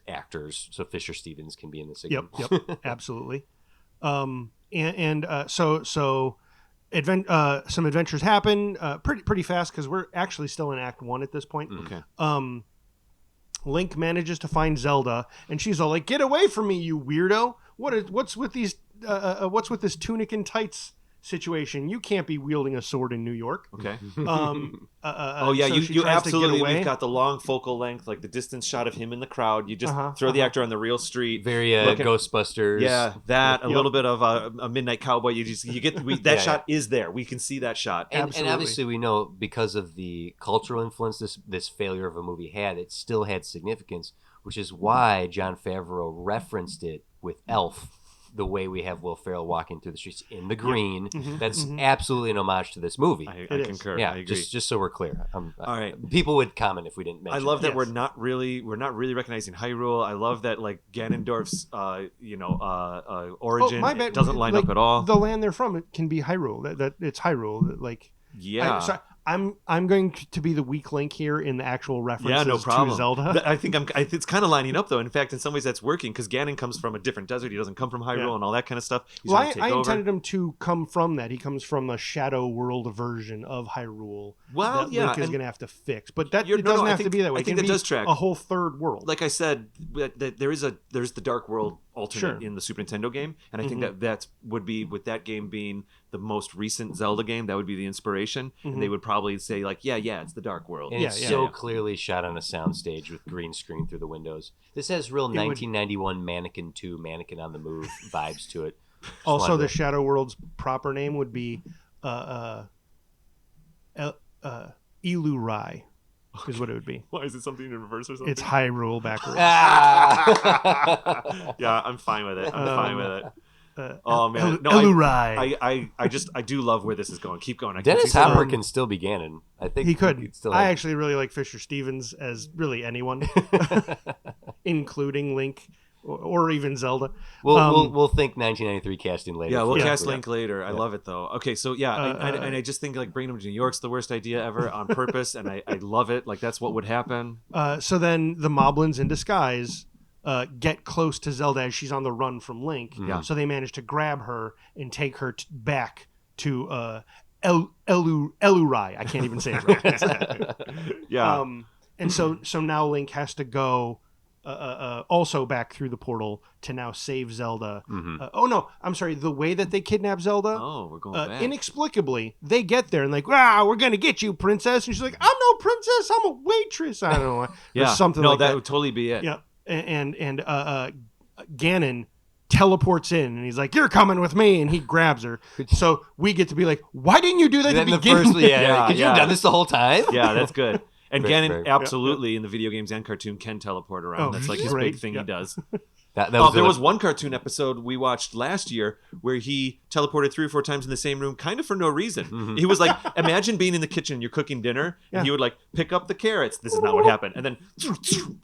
actors. So Fisher Stevens can be in this again. Yep, absolutely. So some adventures happen pretty fast because we're actually still in Act 1 at this point. Okay. Link manages to find Zelda, and she's all like, "Get away from me, you weirdo! What's with these? What's with this tunic and tights situation? You can't be wielding a sword in New York." Okay. So you she tries to get absolutely. away. We've got the long focal length, like the distance shot of him in the crowd. You just throw the actor on the real street. Very Ghostbusters. Yeah, that a little bit of a Midnight Cowboy. You get that shot is there. We can see that shot. And obviously we know because of the cultural influence this failure of a movie had, it still had significance, which is why Jon Favreau referenced it with Elf, the way we have Will Ferrell walking through the streets in the green. That's absolutely an homage to this movie. I concur. Yeah, I agree. just so we're clear. All right. People would comment if we didn't mention. I love that Yes. we're not really recognizing Hyrule. I love that like Ganondorf's origin my bad, doesn't line up at all. The land they're from, it can be Hyrule. That it's Hyrule. Like Yeah. I'm going to be the weak link here in the actual references no problem. to Zelda. I think it's kind of lining up though. In fact, in some ways that's working because Ganon comes from a different desert. He doesn't come from Hyrule and all that kind of stuff. He's Well, trying to take I over. intended him to come from that. He comes from the Shadow World version of Hyrule. Well, that yeah, Link is and going to have to fix, but that you're- it no, doesn't I have think- to be that way. I It think can that be does track. a whole third world. Like I said, that there's the Dark World alternate in the Super Nintendo game, and I think that would be with that game being the most recent Zelda game. That would be the inspiration, and they would probably say like, yeah, it's the Dark World. And it's so clearly shot on a soundstage with green screen through the windows. This has real 1991 Mannequin 2, Mannequin on the Move vibes to it. Also, the Shadow World's proper name would be Ilurai is what it would be. Why is it something in reverse or something? It's Hyrule backwards. Yeah, I'm fine with it. I'm fine with it. Oh man, no, Ilurai. I do love where this is going. Keep going. Dennis Hopper can still be Ganon. I think He could. he'd still I have- actually really like Fisher Stevens as really anyone, including Link or even Zelda. We'll think 1993 casting later. Yeah, we'll Yeah. cast Link later. I love it though. Okay, so yeah, and I just think like bringing him to New York's the worst idea ever on purpose, and I love it. Like that's what would happen. So then the Moblins in disguise get close to Zelda as she's on the run from Link. Yeah. So they manage to grab her and take her back to Elurai. I can't even say it right. Yeah. And so now Link has to go also back through the portal to now save Zelda. Oh no, I'm sorry. The way that they kidnap Zelda, Oh, we're going back. inexplicably, they get there and like, we're gonna get you, princess. And she's like, I'm no princess. I'm a waitress. I don't know. Yeah. Or something no, like that that. would totally be it. Yeah, and Ganon teleports in and he's like, "You're coming with me," and he grabs her. So we get to be like, "Why didn't you do that Then to the begin first, with?" yeah, could you yeah. have done this the whole time? Yeah, that's good. And Very, Ganon very- absolutely in the video games and cartoon can teleport around. Oh, That's like his great. big thing Yeah. he does. That There really- was one cartoon episode we watched last year where he teleported 3 or 4 times in the same room, kind of for no reason. He was like, imagine being in the kitchen, you're cooking dinner, and he would like pick up the carrots. This is not what happened, and then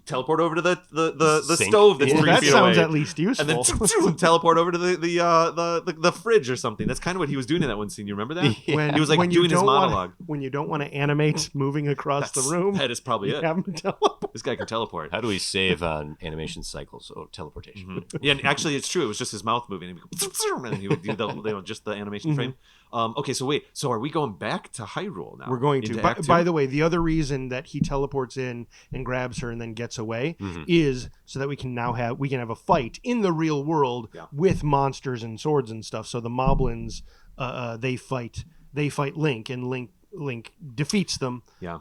teleport over to the Sink. stove that's Yeah. 3 That feet sounds away. at least And then useful. teleport over to the fridge or something. That's kind of what he was doing in that one scene. You remember that? When He was like when you doing his don't wanna- monologue. when you don't want to animate moving across the room, That is probably you it. have him teleport. This guy can teleport. How do we save on animation cycles? Oh, teleportation. Yeah, and actually, it's true. It was just his mouth moving, and he would do just the animation frame. Okay, so wait. So are we going back to Hyrule now? We're going to. Into By, Act Two? by the way, the other reason that he teleports in and grabs her and then gets away is so that we can have a fight in the real world Yeah. with monsters and swords and stuff. So the Moblins, they fight Link, and Link defeats them. Yeah.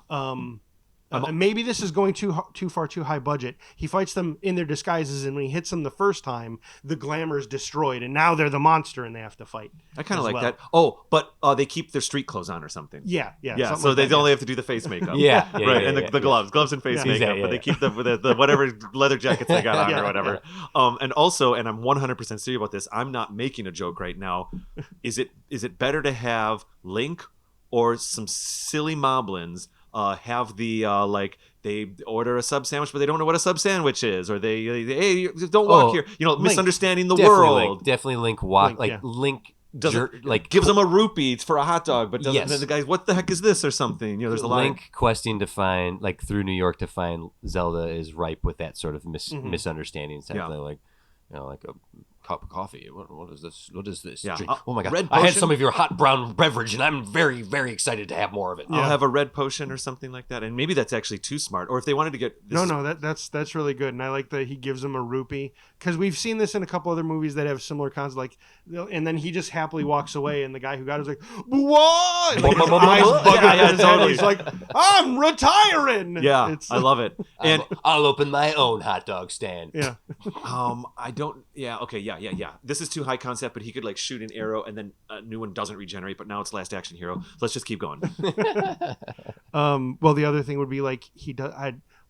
Maybe this is going too far, too high budget. He fights them in their disguises, and when he hits them the first time, the glamour's destroyed, and now they're the monster, and they have to fight. I kind of as like well. that. Oh, but they keep their street clothes on or something. Yeah. Yeah, something so like they that, only have to do the face makeup. Yeah, Right, and yeah, the gloves and face Yeah. makeup, Yeah, but they yeah. keep the whatever leather jackets they got on Yeah, or whatever. And also, and I'm 100% serious about this. I'm not making a joke right now. Is it better to have Link or some silly moblins have the like they order a sub sandwich but they don't know what a sub sandwich is, or they hey, don't walk Oh, here, Link. misunderstanding the Definitely world. Link. Definitely Link. Walk Link, like yeah. Link. Doesn't like gives them a rupee for a hot dog, but doesn't. Yes. Then the guy's, what the heck is this or something? You know, there's a lot. Link questing to find like through New York to find Zelda is ripe with that sort of misunderstandings. Yeah. Like, you know, like a cup of coffee. What is this? What is this? Yeah. Drink? Oh my god! Red I had potion? some of your hot brown beverage, and I'm very, very excited to have more of it. I'll have a red potion or something like that, and maybe that's actually too smart. Or if they wanted to get that's really good, and I like that he gives him a rupee, because we've seen this in a couple other movies that have similar concepts. Like, and then he just happily walks away, and the guy who got it is like, "What?" Like, his eyes bug Yeah, out yeah, of his head. totally. He's like, "I'm retiring." Yeah, It's, I love it. And I'll open my own hot dog stand. yeah. I don't. Yeah, okay, yeah. This is too high concept, but he could like shoot an arrow, and then a new one doesn't regenerate. But now it's Last Action Hero. Let's just keep going. Well, the other thing would be like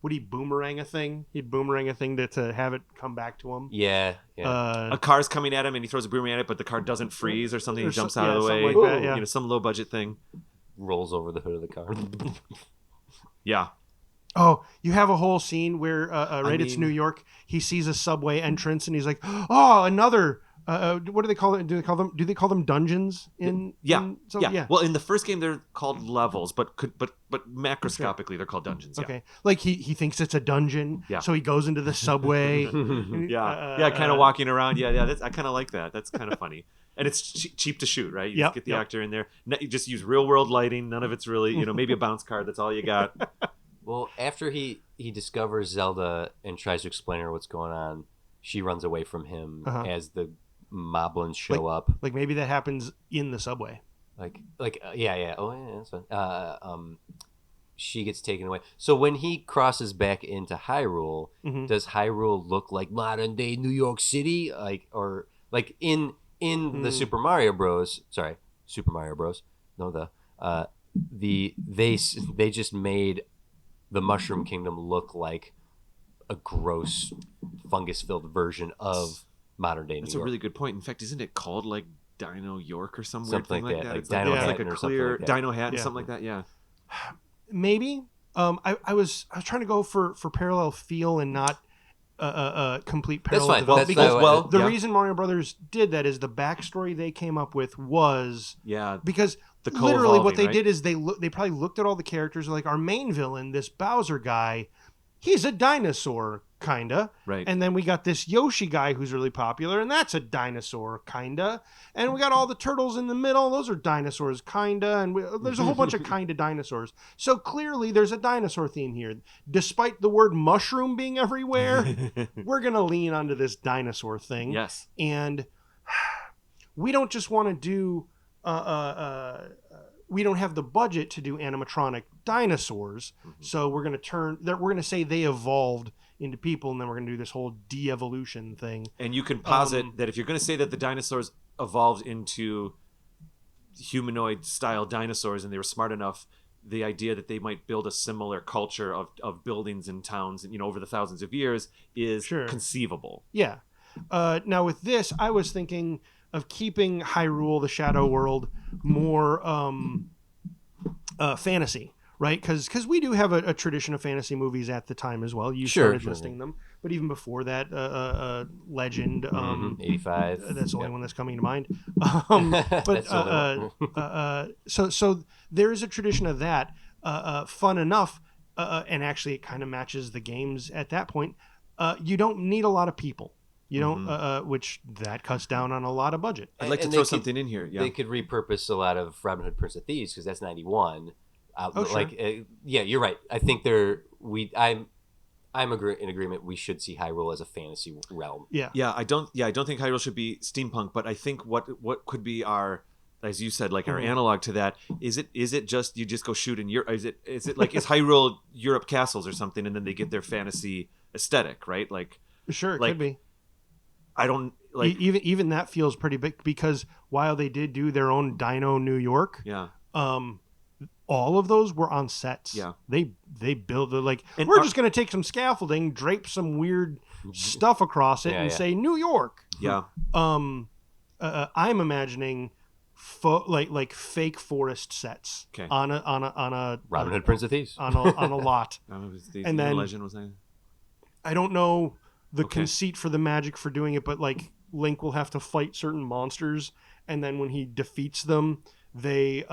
would he boomerang a thing? He'd boomerang a thing to have it come back to him. Yeah. A car's coming at him, and he throws a boomerang at it, but the car doesn't freeze or something. He Or jumps some- out of the yeah, way. something like that, yeah. You know, some low budget thing. Rolls over the hood of the car. Yeah. Oh, you have a whole scene where it's mean- New York. He sees a subway entrance, and he's like, "Oh, another." What do they call it? Do they call them dungeons in? Yeah. in Yeah. Well, in the first game, they're called levels, but macroscopically, they're called dungeons. Yeah. Okay. Like he thinks it's a dungeon. Yeah. So he goes into the subway. Yeah, kind of walking around. Yeah. I kind of like that. That's kind of funny, and it's cheap to shoot, right? You Yep, just get the yep. actor in there. You just use real world lighting. None of it's really, maybe a bounce card. That's all you got. Well, after he discovers Zelda and tries to explain her what's going on, she runs away from him as the moblins show up. Like maybe that happens in the subway. Yeah. Oh yeah, that's fine. She gets taken away. So when he crosses back into Hyrule, does Hyrule look like modern day New York City, or in the Super Mario Bros? No, they just made the Mushroom Kingdom look like a gross fungus-filled version of modern day New That's York. a really good point. In fact, isn't it called like Dino York or some weird Something thing like like that, that? like It's Dino it's like Hatton a or something clear like that. Dino Hatton, Yeah. something like that. Yeah. Maybe. I was trying to go for parallel feel and not complete That's parallel fine. development. That's Because not well, the yeah. reason Mario Brothers did that is the backstory they came up with was Yeah. because The literally what co-evolving, they right? did is they probably looked at all the characters like our main villain, this Bowser guy, he's a dinosaur kinda, Right. and then we got this Yoshi guy who's really popular, and that's a dinosaur kinda, and we got all the turtles in the middle, those are dinosaurs kinda, and there's a whole bunch of kinda dinosaurs. So clearly there's a dinosaur theme here. Despite the word mushroom being everywhere, we're gonna lean onto this dinosaur thing. Yes. And we don't just want to do we don't have the budget to do animatronic dinosaurs, so we're going to say they evolved into people, and then we're going to do this whole de-evolution thing. And you can posit that if you're going to say that the dinosaurs evolved into humanoid style dinosaurs and they were smart enough, the idea that they might build a similar culture of buildings and towns, over the thousands of years is Sure. conceivable. Yeah. Now with this, I was thinking of keeping Hyrule, the Shadow World, more fantasy, right? Because we do have a tradition of fantasy movies at the time as well. You started listing them, but even before that, Legend, 85. that's the only Yep. one that's coming to mind. That's But the only one. so there is a tradition of that. Fun enough, and actually it kind of matches the games at that point. You don't need a lot of people. You don't, which that cuts down on a lot of budget. I'd like to And throw they something in here. Yeah. They could repurpose a lot of Robin Hood, Prince of Thieves, because that's 91. Oh, sure. Yeah, you're right. I think I'm in agreement. We should see Hyrule as a fantasy realm. Yeah. I don't think Hyrule should be steampunk, but I think what could be our, as you said, like our analog to that, is it just you just go shoot in Europe? Is it like is Hyrule Europe castles or something, and then they get their fantasy aesthetic, right? Like Sure, it like, could be. I don't like Even that feels pretty big, because while they did do their own Dino New York, yeah. all of those were on sets. Yeah. They built And we're just going to take some scaffolding, drape some weird stuff across it, and say New York. Yeah. I'm imagining like fake forest sets Okay. on a Robin Hood, Prince of Thieves. on a lot. And then- Legend was that? I don't know the Okay. conceit for the magic for doing it, but like Link will have to fight certain monsters, and then when he defeats them, they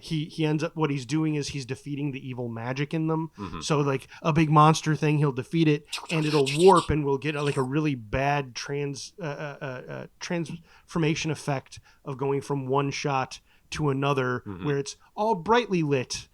he ends up, what he's doing is he's defeating the evil magic in them. So like a big monster thing, he'll defeat it and it'll warp, and we'll get like a really bad transformation effect of going from one shot to another, where it's all brightly lit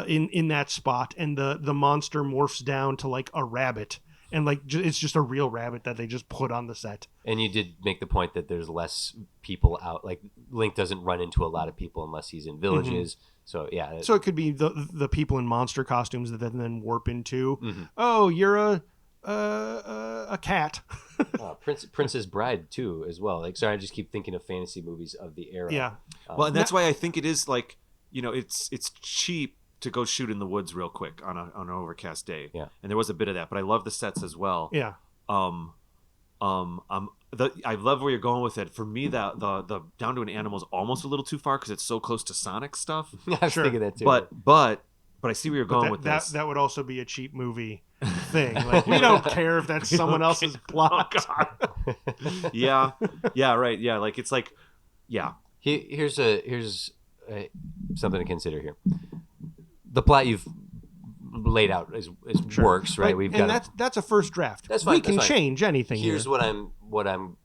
in that spot, and the monster morphs down to like a rabbit, and like it's just a real rabbit that they just put on the set. And you did make the point that there's less people out. Like Link doesn't run into a lot of people unless he's in villages. So yeah. So it could be the people in monster costumes that then warp into, oh, you're a cat. Princess Bride too, as well. Like, sorry, I just keep thinking of fantasy movies of the era. Yeah. Well, and that's why I think it is like, it's cheap to go shoot in the woods real quick on an overcast day. Yeah. And there was a bit of that, but I love the sets as well. Yeah. I love where you're going with it. For me, the down to an animal is almost a little too far because it's so close to Sonic stuff. I was Sure. thinking that too. But I see where you're going with this. That would also be a cheap movie thing. Like, we don't care if that's someone else's plot. Yeah, right. Yeah, like it's like, yeah. Here's something to consider here. The plot you've laid out is works, right? We've and got that's a first draft. That's fine, We can that's fine. change anything. Here's here. what I'm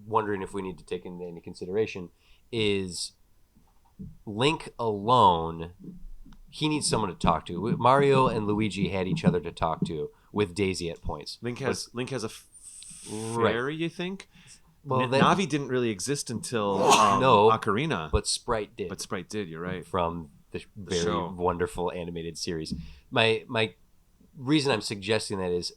wondering if we need to take into consideration is Link alone. He needs someone to talk to. Mario and Luigi had each other to talk to, with Daisy at points. Link has a Right. fairy, you think? Well, Navi didn't really exist until No, Ocarina. but Sprite did. But Sprite did, you're right. From the very show. wonderful animated series. My reason I'm suggesting that is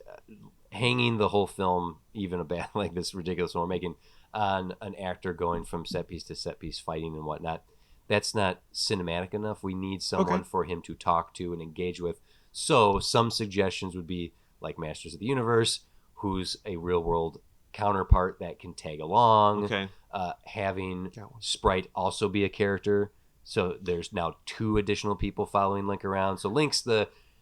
hanging the whole film, even a bad like this ridiculous one we're making, on an actor going from set piece to set piece, fighting and whatnot. that's not cinematic enough. We need someone Okay. for him to talk to and engage with. So some suggestions would be like Masters of the Universe, who's a real world counterpart that can tag along. Okay. Having Got one. Sprite also be a character. So there's now 2 additional people following Link around. So Link's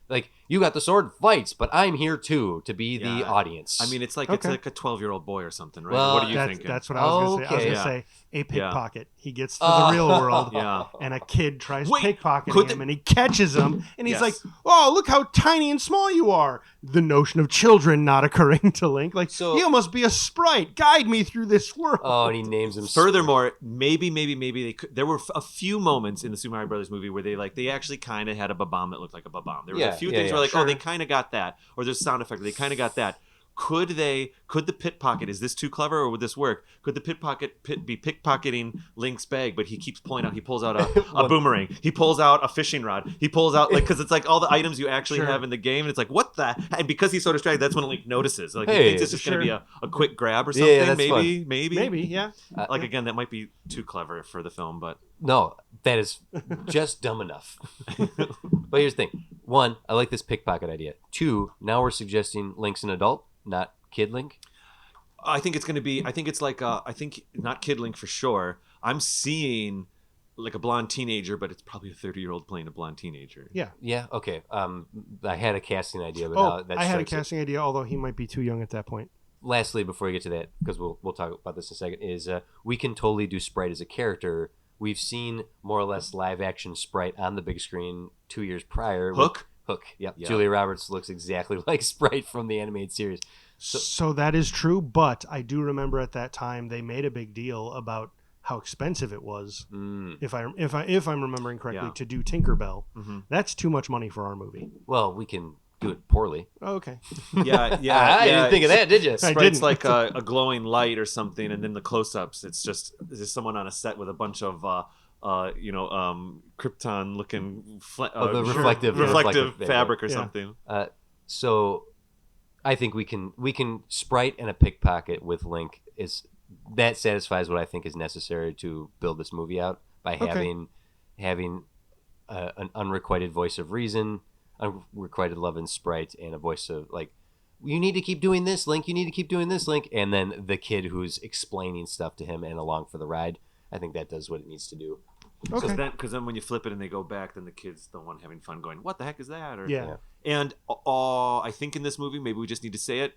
like, you got the sword, fights, but I'm here too to be the Yeah. audience. I mean, it's like Okay. a 12-year-old boy or something, right? Well, What are you That's, thinking? that's what I was going to say. I was Okay. going to Yeah. say a pickpocket. He gets to Oh. the real world, Yeah. and a kid tries Wait, pickpocketing could him, they- and he catches him, and he's Yes. like, "Oh, look how tiny and small you are." The notion of children not occurring to Link, like, So- you must be a sprite. Guide me through this world. Oh, and he names him. Furthermore, maybe they could. There were a few moments in the Super Mario Brothers movie where they actually kind of had a Babam that looked like a Babam. There was Yeah, a few yeah, things yeah. where like, Sure. oh, they kind of got that, or there's sound effect, they kind of got that. Could the pickpocket, is this too clever or would this work? Could the pickpocket be pickpocketing Link's bag, but he keeps pulling out, he pulls out a boomerang, he pulls out a fishing rod, he pulls out, like, because it's like all the items you actually Sure. have in the game, and it's like, what the, and because he's so distracted, that's when Link notices. Like, he Hey, thinks it's just going to be a quick grab or Yeah, something, that's maybe. Maybe, yeah. Like, again, that might be too clever for the film, but No, that is just dumb enough. But here's the thing. 1, I like this pickpocket idea. 2, now we're suggesting Link's an adult, not Kid Link. I think it's going to be, I think it's like, I think not Kid Link for sure. I'm seeing like a blonde teenager, but it's probably a 30-year-old playing a blonde teenager. Yeah. Yeah, okay. I had a casting idea, but now Oh, that I had a strikes it. casting idea, although he might be too young at that point. Lastly, before we get to that, because we'll talk about this in a second, is we can totally do Sprite as a character. We've seen more or less live action Sprite on the big screen 2 years prior. with Hook? Hook. Yep. Yeah. Julia Roberts looks exactly like Sprite from the animated series. So that is true, but I do remember at that time they made a big deal about how expensive it was. Mm. If I'm remembering correctly, Yeah. to do Tinkerbell, Mm-hmm. that's too much money for our movie. Well, we can do it poorly. Oh, okay. Yeah, yeah. I yeah. didn't think of that, did you? I Sprite's didn't. like a glowing light or something, and then the close-ups, it's just someone on a set with a bunch of Krypton-looking the reflective fabric or Yeah. something. So I think we can Sprite and a pickpocket with Link is that satisfies what I think is necessary to build this movie out by Okay. having an unrequited voice of reason, unrequited love and Sprite, and a voice of like, you need to keep doing this, Link. You need to keep doing this, Link. And then the kid who's explaining stuff to him and along for the ride. I think that does what it needs to do. Okay. Because then when you flip it and they go back, then the kid's the one having fun going, what the heck is that? Or, Yeah. And I think in this movie, maybe we just need to say it,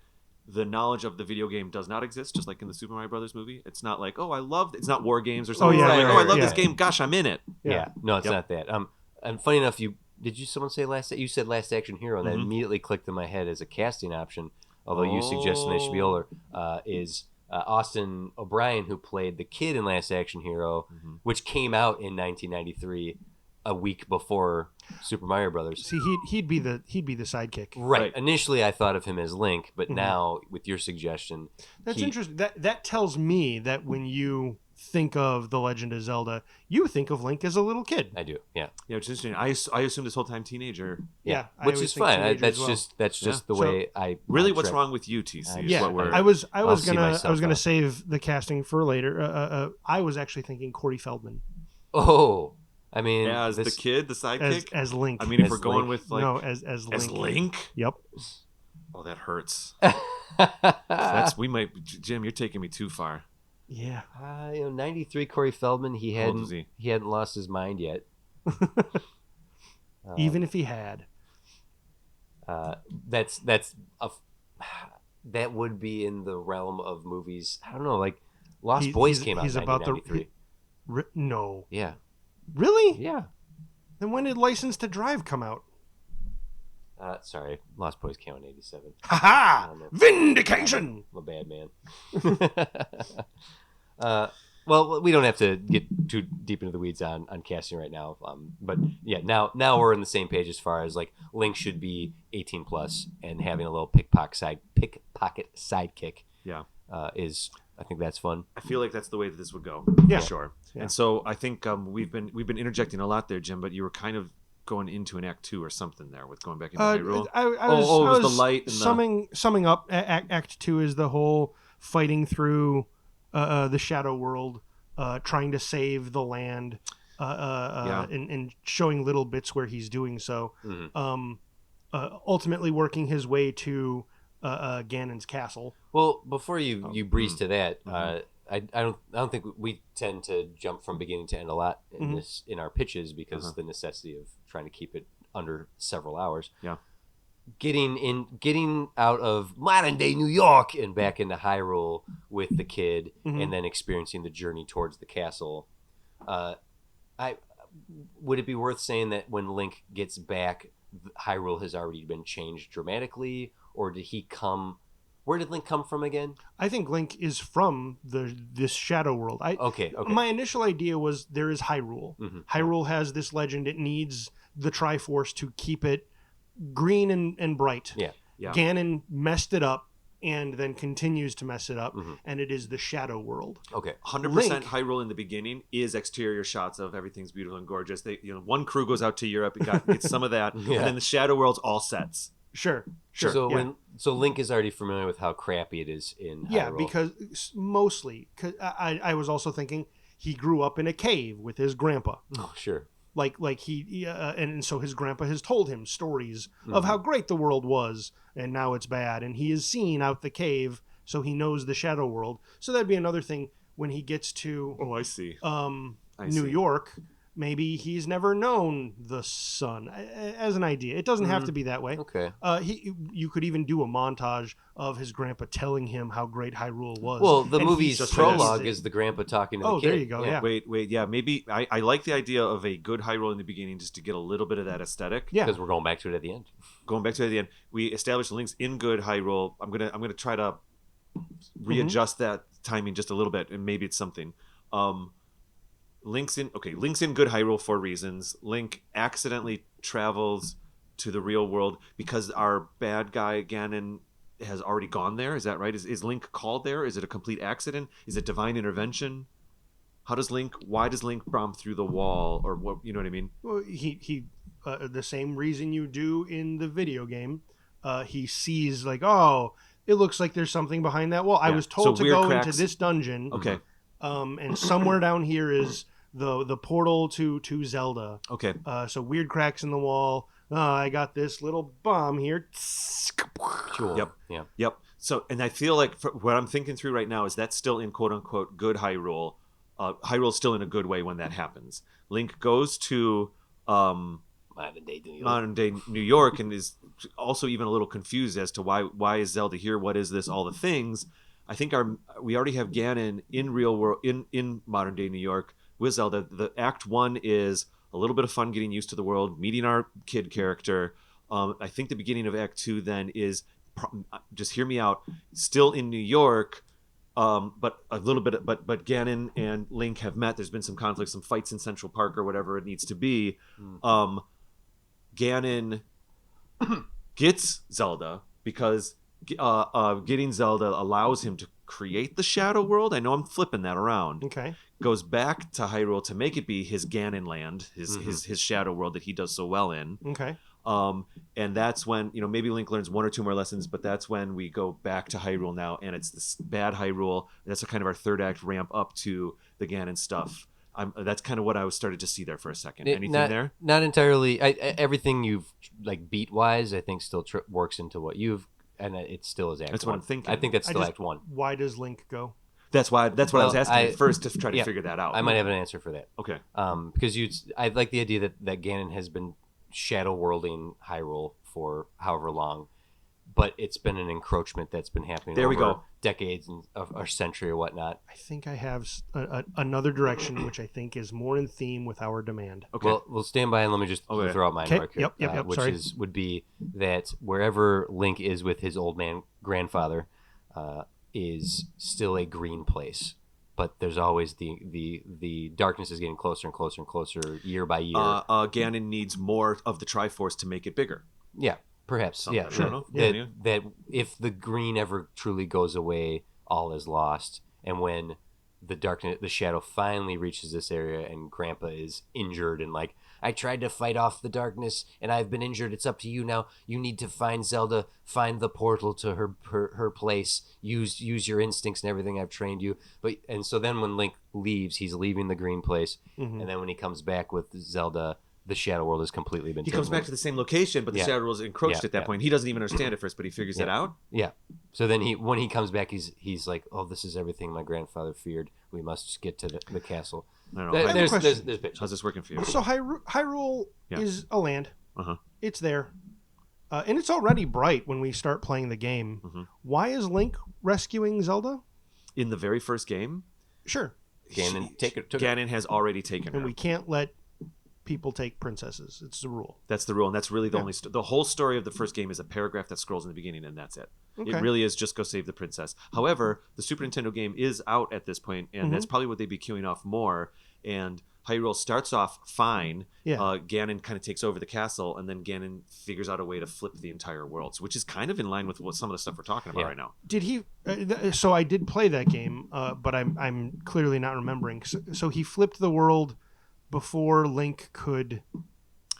the knowledge of the video game does not exist, just like in the Super Mario Brothers movie. It's not like, oh, I love it's not War Games or something. yeah, It's like, right, oh, I love yeah. this game. Gosh, I'm in it. Yeah. No, it's Yep. not that. And funny enough, someone say you said Last Action Hero, and that Mhm. immediately clicked in my head as a casting option. Although you suggested they should be older, is Austin O'Brien, who played the kid in Last Action Hero, Mhm. which came out in 1993, a week before Super Mario Brothers. See, he'd be the sidekick. Right. Right. Initially, I thought of him as Link, but Mhm. now with your suggestion, That's he- interesting. That tells me that when you think of The Legend of Zelda, you think of Link as a little kid. I do. Yeah. Yeah, it's interesting. I assumed this whole time teenager. Yeah, I which always is think fine. teenager That's as well. just the So- way I Really, I what's track- wrong with you, TC? is Yeah, what we're- I was I'll see gonna myself out. save the casting for later. I was actually thinking Corey Feldman Oh, I mean, as this, the kid, the sidekick. as Link. I mean, if As we're going Link. with like no, as Link. as Link, Yep. oh, that hurts. Ah. That's we might, Jim. You're taking me too far. Yeah. 93 Corey Feldman. He How old hadn't was he? he hadn't lost his mind yet. Even if he had. That's that would be in the realm of movies. I don't know, like Lost He- Boys he's- came out he's in about the- 1993. No. Yeah, Really? yeah. Then when did License to Drive come out? Sorry, Lost Boys came out in 87. Ha ha! don't know. Vindication! I'm a bad man. Well, we don't have to get too deep into the weeds on casting right now. But yeah, now we're on the same page as far as like Link should be 18 plus and having a little pickpocket sidekick. Yeah. Is I think that's fun. I feel like that's the way that this would go. Yeah. For sure. Yeah. And so I think we've been interjecting a lot there, Jim. But you were kind of going into an act 2 or something there with going back into Hyrule. I it was the light and summing up. Act 2 is the whole fighting through the Shadow World, trying to save the land. and showing little bits where he's doing so. Mm-hmm. Ultimately working his way to Ganon's castle. Well, before you breeze to that, Mhm. I don't think we tend to jump from beginning to end a lot in Mhm. in our pitches because Uh-huh. the necessity of trying to keep it under several hours. Yeah. Getting out of modern day New York and back into Hyrule with the kid, Mhm. and then experiencing the journey towards the castle. I would it be worth saying that when Link gets back, Hyrule has already been changed dramatically, or did he come? Where did Link come from again? I think Link is from this shadow world. Okay. My initial idea was there is Hyrule. Mhm. Hyrule has this legend. It needs the Triforce to keep it green and bright. Yeah. Yeah. Ganon messed it up and then continues to mess it up, Mhm. and it is the shadow world. Okay. 100% Link- Hyrule in the beginning is exterior shots of everything's beautiful and gorgeous. They, one crew goes out to Europe, gets some of that, Yeah. and then the Shadow World's all sets. Sure. So yeah. Link is already familiar with how crappy it is in Yeah, Hyrule. because mostly, cause I was also thinking he grew up in a cave with his grandpa. Oh, sure. Like he and so his grandpa has told him stories of how great the world was, and now it's bad, and he has seen out the cave, so he knows the shadow world. So that'd be another thing when he gets to Oh, I see. I New see. York. Maybe he's never known the sun, as an idea. It doesn't have to be that way. Okay. You could even do a montage of his grandpa telling him how great Hyrule was. Well, the and he movie's just prologue sees it. is the grandpa talking to the Oh, kid. there you go, yeah. Wait, yeah. Maybe I like the idea of a good Hyrule in the beginning just to get a little bit of that aesthetic. Yeah. Because we're going back to it at the end. Going back to it at the end, we established Link's in good Hyrule. I'm gonna try to readjust that timing just a little bit, and maybe it's something. Link's in good Hyrule for reasons. Link accidentally travels to the real world because our bad guy Ganon has already gone there. Is that right? Is Link called there? Is it a complete accident? Is it divine intervention? Why does Link bomb through the wall, or what? You know what I mean? Well, he the same reason you do in the video game. He sees like, oh, it looks like there's something behind that wall. I Yeah. was told So to weird go cracks. into this dungeon. Okay. And somewhere down here is the portal to Zelda. Okay. So weird cracks in the wall. I got this little bomb here. Cool. Yep. Yeah. Yep. So, and I feel like what I'm thinking through right now is that's still in quote unquote good Hyrule. Hyrule's still in a good way when that happens. Link goes to modern day New York and is also even a little confused as to why is Zelda here? What is this? All the things. I think we already have Ganon in real world in modern day New York with Zelda. The Act 1 is a little bit of fun getting used to the world, meeting our kid character. I think the beginning of Act 2 then is just hear me out. Still in New York, but a little bit. But Ganon and Link have met. There's been some conflict, some fights in Central Park or whatever it needs to be. Ganon gets Zelda because getting Zelda allows him to create the Shadow World. I know I'm flipping that around. Okay. Goes back to Hyrule to make it be his Ganon land, his Shadow World that he does so well in. Okay. And that's when maybe Link learns one or two more lessons, but that's when we go back to Hyrule now, and it's this bad Hyrule. That's kind of our third act ramp up to the Ganon stuff. That's kind of what I was started to see there for a second. Anything there? Not entirely. Everything you've like beat wise, I think still works into what you've, and it still is Act That's 1. what I'm thinking. I think that's still Act 1. Why does Link go? That's what I was asking I- at first to try to yeah, figure that out. I might have an answer for that. Okay. Because I like the idea that Ganon has been shadow worlding Hyrule for however long, but it's been an encroachment that's been happening There we over go. decades and or century or whatnot. I think I have another direction, which I think is more in theme with our demand. Okay. Well, we'll stand by and let me just Okay. throw out my Okay. mark here, Yep, which sorry. would be that wherever Link is with his old man grandfather is still a green place, but there's always the darkness is getting closer and closer and closer year by year. Ganon needs more of the Triforce to make it bigger. Yeah, perhaps. Something, Yeah, I don't know. that, Yeah. that if the green ever truly goes away, all is lost. And when the shadow finally reaches this area, and Grandpa is injured and like, I tried to fight off the darkness, and I've been injured. It's up to you now. You need to find Zelda, find the portal to her place. Use your instincts and everything I've trained you. And so then when Link leaves, he's leaving the green place, and then when he comes back with Zelda, the Shadow World has completely been. He comes back to the same location, but the Shadow World is encroached at that point. He doesn't even understand it first, but he figures it out. Yeah. So then when he comes back, he's like, "Oh, this is everything my grandfather feared. We must just get to the castle." I don't know. There's pitch. How's this working for you? So Hyrule is a land. Uh-huh. It's there. And it's already bright when we start playing the game. Mm-hmm. Why is Link rescuing Zelda? In the very first game, Sure. Ganon has already taken her. And we can't let people take princesses. It's the rule. That's the rule, and that's really the only. The whole story of the first game is a paragraph that scrolls in the beginning, and that's it. Okay. It really is just go save the princess. However, the Super Nintendo game is out at this point, and that's probably what they'd be queuing off more. And Hyrule starts off fine. Yeah. Ganon kind of takes over the castle, and then Ganon figures out a way to flip the entire world, which is kind of in line with what some of the stuff we're talking about right now. Did he? So I did play that game, but I'm clearly not remembering. So he flipped the world before Link could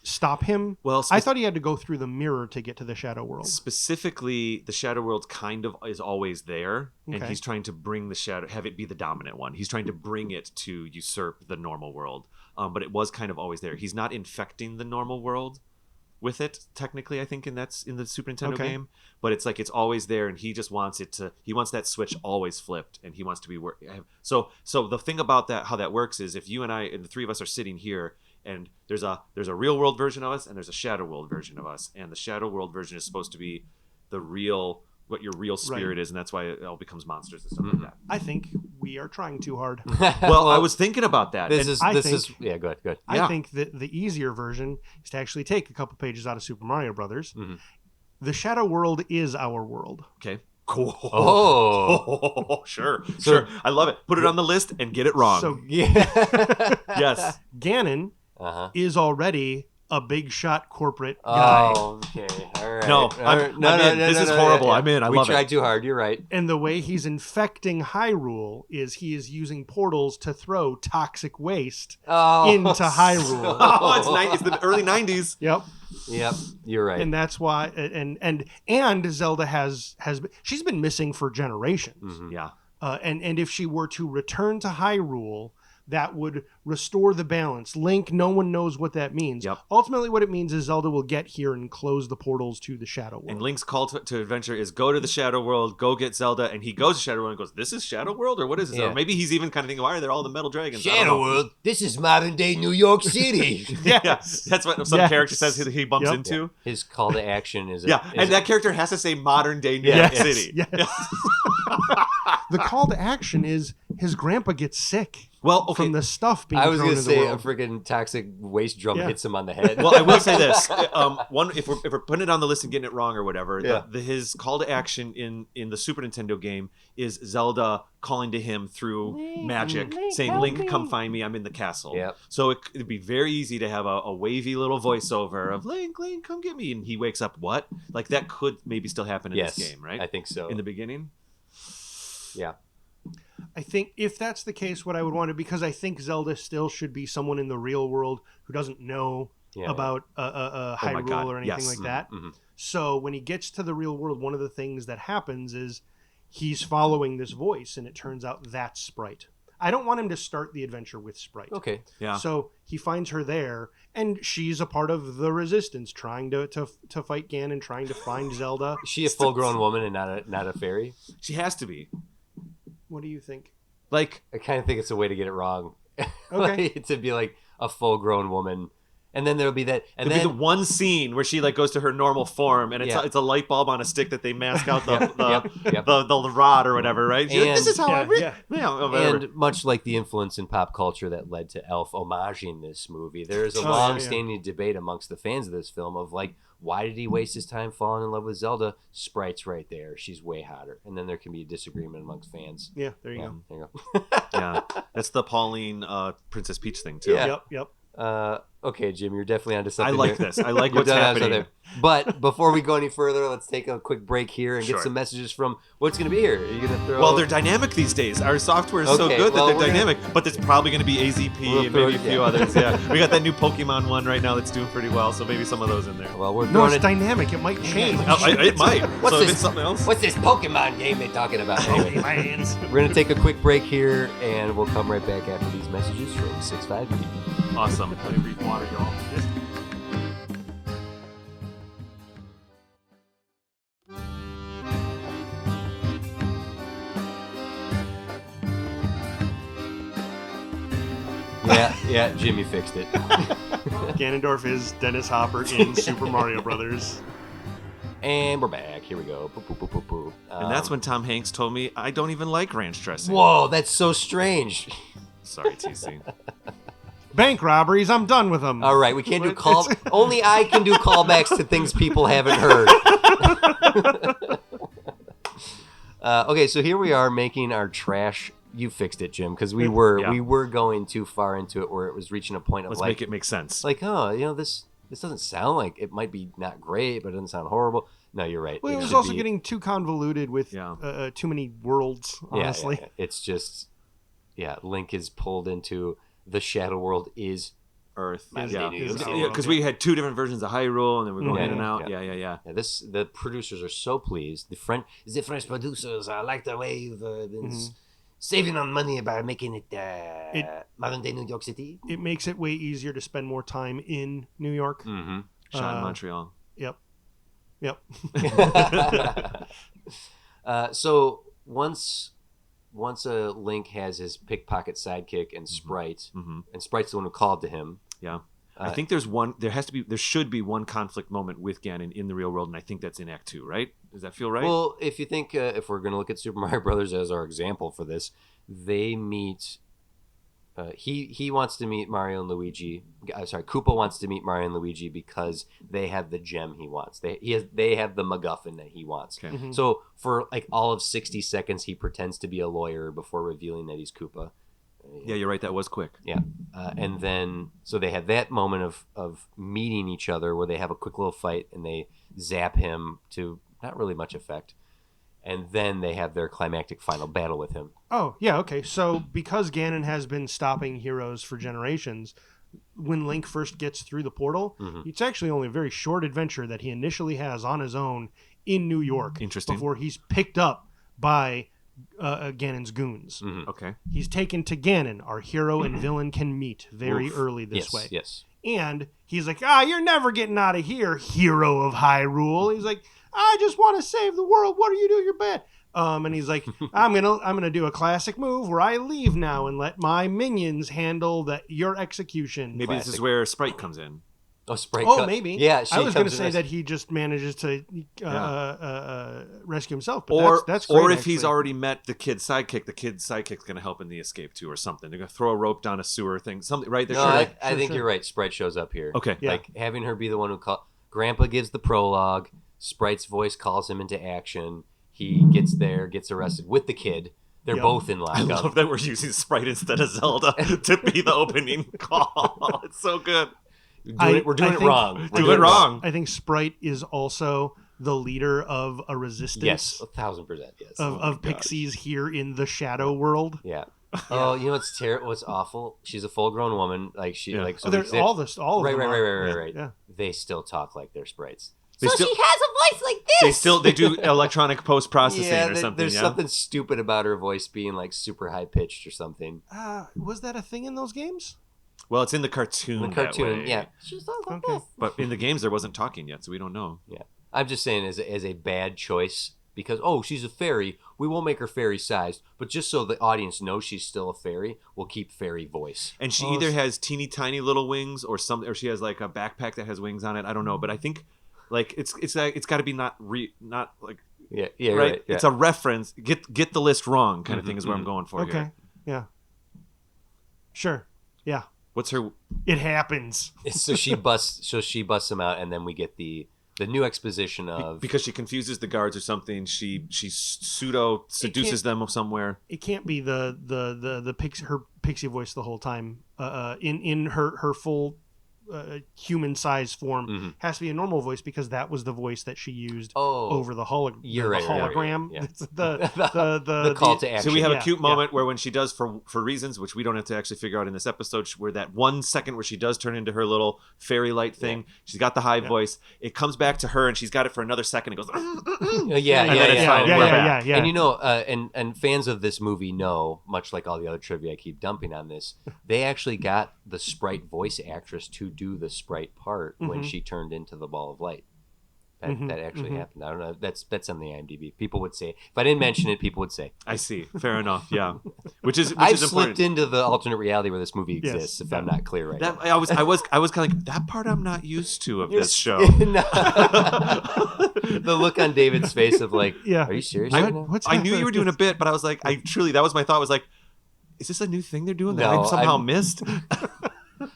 stop him. Well, I thought he had to go through the mirror to get to the Shadow World. Specifically, the Shadow World kind of is always there, and Okay. he's trying to bring the Shadow, have it be the dominant one. He's trying to bring it to usurp the normal world, but it was kind of always there. He's not infecting the normal world with it, technically, I think, and that's in the Super Nintendo game. But it's like it's always there, and he just wants it to. He wants that switch always flipped, and he wants to be So the thing about that, how that works, is if you and I and the three of us are sitting here, and there's a real world version of us, and there's a Shadow World version of us, and the Shadow World version is supposed to be the real, what your real spirit is, and that's why it all becomes monsters and stuff like that. I think we are trying too hard. Well, I was thinking about that. This I is think- yeah, good. I think that the easier version is to actually take a couple pages out of Super Mario Brothers. The Shadow World is our world. Okay. Cool. Oh. Sure. I love it. Put it on the list and get it wrong. So Yeah. yes. Ganon Uh-huh. is already a big shot corporate guy. Oh, okay. All right. No, All I'm right. in. This is horrible. I'm in. I love it. We tried too hard. You're right. And the way he's infecting Hyrule is he is using portals to throw toxic waste into Hyrule. Oh, it's the early 90s. Yep. Yep. You're right. And that's why and Zelda has she's been missing for generations. Yeah. And if she were to return to Hyrule, that would restore the balance. Link, no one knows what that means. Yep. Ultimately, what it means is Zelda will get here and close the portals to the Shadow World. And Link's call to adventure is go to the Shadow World, go get Zelda, and he goes to Shadow World and goes, "This is Shadow World, or what is this?" Yeah. Or maybe he's even kind of thinking, "Why are there all the metal dragons?" I don't Shadow know. World. This is modern day New York City. Yes. That's what some Yes. character says he bumps Yep. into. His call to action is And that character has to say modern day New York Yes. City. Yes. The call to action is his grandpa gets sick Well, okay. from the stuff being I was thrown gonna in the say a world. freaking toxic waste drum Yeah. hits him on the head. Well, I will say this: if we're putting it on the list and getting it wrong or whatever, Yeah. his call to action in the Super Nintendo game is Zelda calling to him through magic, saying, "Link, come find me. I'm in the castle." Yep. So it'd be very easy to have a wavy little voiceover of "Link, Link, come get me," and he wakes up. What? Like that could maybe still happen in yes, this game, right? I think so. In the beginning. Yeah. I think if that's the case, what I would want to, because I think Zelda still should be someone in the real world who doesn't know Yeah, about Hyrule God, or anything yes. like that. Mhm. So when he gets to the real world, one of the things that happens is he's following this voice, and it turns out that's Sprite. I don't want him to start the adventure with Sprite. Okay. Yeah. So he finds her there, and she's a part of the resistance, trying to fight Ganon, trying to find Zelda. Is she a full-grown woman and not a fairy? She has to be. What do you think? Like, I kind of think it's a way to get it wrong. Okay. Like, to be like a full-grown woman, and then there'll be that, and there'll then be the one scene where she like goes to her normal form, and Yeah. it's a light bulb on a stick that they mask out the Yep. the rod or whatever, right? She's like, And- this is how I read. Yeah. Whatever. and much like the influence in pop culture that led to Elf homaging this movie, there's a Oh, yeah, long-standing debate amongst the fans of this film of like, why did he waste his time falling in love with Zelda? Sprite's right there. She's way hotter. And then there can be a disagreement amongst fans. Yeah, there you Yeah, go. there you go. Yeah, that's the Pauline Princess Peach thing too. Yeah. Yep. Okay, Jim, you're definitely onto I something. like here. this. I like You're what's definitely onto happening. something. But before we go any further, let's take a quick break here and Sure. get some messages from what's going to be here. Are you going to throw? Well, they're dynamic these days. Our software is so Okay, good that well, they're we're gonna- dynamic. But it's probably going to be AZP We'll and throw maybe it- a few yeah. others. Yeah, we got that new Pokemon one right now that's doing pretty well. So maybe some of those in there. Well, we're No, throwing it's it. dynamic. It might change. It might. What's so if this? it's something else. What's this Pokemon game they're talking about? Anyway, My hands. we're going to take a quick break here, and we'll come right back after these messages from 6-5. Awesome. Let me breathe water, y'all. Yeah, Jimmy fixed it. Ganondorf is Dennis Hopper in Super Mario Brothers. And we're back. Here we go. Boop, boop, boop, boop, boop. And that's when Tom Hanks told me I don't even like ranch dressing. Whoa, that's so strange. Sorry, TC. Bank robberies. I'm done with them. All right, we can't do What? call. Only I can do callbacks to things people haven't heard. Okay, so here we are making our trash. You fixed it, Jim, because we were going too far into it where it was reaching a point of Let's like, make it make sense. like, oh, this doesn't sound like it might be not great, but it doesn't sound horrible. No, you're right. Well, it was should also be- getting too convoluted with Yeah. too many worlds, Yeah, honestly. yeah. It's just, Link is pulled into the Shadow World is Earth. Modern Yeah, day New York. because we had two different versions of Hyrule, and then we're going Yeah, in and yeah, out. yeah. Yeah. Yeah, the producers are so pleased. The French producers, I like the way you've been saving on money by making it modern day New York City. It makes it way easier to spend more time in New York. Mm-hmm. Sean Montreal. Yep. So once a Link has his pickpocket sidekick and Sprite, Mm-hmm. and Sprite's the one who called to him. Yeah. I think there should be one conflict moment with Ganon in the real world, and I think that's in Act 2, right? Does that feel right? Well, if you think if we're going to look at Super Mario Brothers as our example for this, they meet. He wants to meet Mario and Luigi. Koopa wants to meet Mario and Luigi because they have the gem he wants. They have the MacGuffin that he wants. Okay. Mhm. So for like all of 60 seconds, he pretends to be a lawyer before revealing that he's Koopa. Yeah, you're right. That was quick. Yeah. And then, so they have that moment of meeting each other where they have a quick little fight and they zap him to not really much effect. And then they have their climactic final battle with him. Oh, yeah, okay. So because Ganon has been stopping heroes for generations, when Link first gets through the portal, it's actually only a very short adventure that he initially has on his own in New York. Interesting. Before he's picked up by Ganon's goons. Okay. He's taken to Ganon. Our hero and villain can meet very early this way. Yes. And he's like, you're never getting out of here, hero of Hyrule. He's like, I just want to save the world. What are you doing? You're bad. And he's like, I'm gonna do a classic move where I leave now and let my minions handle your execution. Maybe this is Classic. where Sprite comes in. Oh, Sprite. Oh, maybe. Yeah, I was going to comes say and that he just manages to rescue himself. But Or that's great, or if he's actually. already met the kid's sidekick's going to help in the escape too, or something. They're going to throw a rope down a sewer thing, something, right? They're No, sure, I like, think sure. you're right. Sprite shows up here. okay. Yeah. Like having her be the one who Grandpa gives the prologue. Sprite's voice calls him into action. He gets there, gets arrested with the kid. They're Yep. both in I lockup. love that we're using Sprite instead of Zelda to be the opening call. It's so good. We're doing I it think- wrong. I We're Do think- it wrong. I think Sprite is also the leader of a resistance Yes, 1,000%. Yes. of pixies here in the Shadow World. Yeah. Oh, you know what's terrible? What's awful? She's a full-grown woman. Like she, Yeah. like so. There's all of right, them right, are. right, right. Yeah. They still talk like they're sprites. They still, she has a voice like this. they do electronic post processing Yeah, or something. there's Yeah. something stupid about her voice being like super high pitched or something. Was that a thing in those games? Well, it's in the cartoon. The that cartoon, way. yeah. She sounds like Okay. this. But in the games, there wasn't talking yet, so we don't know. Yeah, I'm just saying as a bad choice because she's a fairy. We won't make her fairy sized, but just so the audience knows she's still a fairy, we'll keep fairy voice. And she Oh, either has teeny tiny little wings, or she has like a backpack that has wings on it. I don't know, but I think like it's got to be not like Yeah, yeah, right. right. Yeah. It's a reference. Get the list wrong kind of thing is where I'm going for Okay. here. Yeah. Sure. Yeah. What's her? It happens. so she busts him out, and then we get the new exposition of Because she confuses the guards or something. She pseudo seduces them somewhere. It can't be her pixie voice the whole time. In her full human size form has to be a normal voice because that was the voice that she used over the hologram. You're right, hologram. right. It's the call to action. So we have a cute moment where when she does, for reasons which we don't have to actually figure out in this episode, where that 1 second where she does turn into her little fairy light thing, she's got the high voice. It comes back to her and she's got it for another second. It goes, yeah. Yeah. And you know, and fans of this movie know, much like all the other trivia I keep dumping on this, they actually got the Sprite voice actress to do the Sprite part when she turned into the ball of light. That actually happened. I don't know. That's on the IMDb. People would say, if I didn't mention it, people would say. I see. Fair enough. Yeah. Which is I've important. slipped into the alternate reality where this movie exists. If I'm not clear right now. I was kind of like, that part I'm not used to of this show. The look on David's face of like, are you serious? I knew you were doing a bit, but I was like, that was my thought. Was like, is this a new thing they're doing that I somehow missed?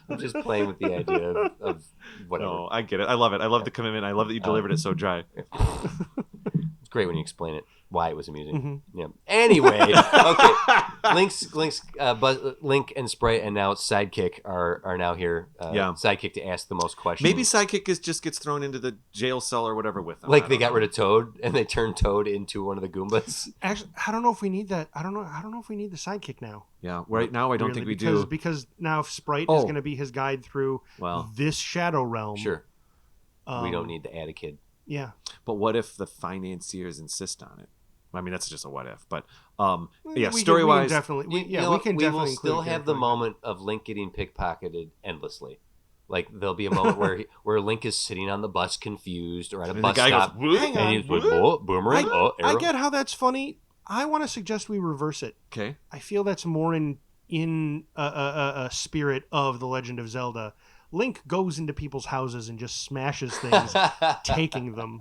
I'm just playing with the idea of whatever. No, I get it. I love it. I love the commitment. I love that you delivered it so dry. It's great when you explain it, why it was amusing. Yeah. Anyway, okay. Link and Sprite and now Sidekick are now here. Sidekick to ask the most questions. Maybe Sidekick just gets thrown into the jail cell or whatever with them. Like they got rid of Toad and they turned Toad into one of the Goombas. Actually, I don't know if we need that. I don't know if we need the Sidekick now. Yeah, right now I don't think we do. Because now if Sprite is going to be his guide through this shadow realm. Sure. We don't need to add a kid. Yeah. But what if the financiers insist on it? I mean, that's just a what if. But story-wise, we can definitely will still have the moment of Link getting pickpocketed endlessly. Like there'll be a moment where Link is sitting on the bus confused or at a bus stop, Hang on. and he's like, boomerang. I get how that's funny. I want to suggest we reverse it. Okay. I feel that's more in a spirit of The Legend of Zelda. Link goes into people's houses and just smashes things, taking them.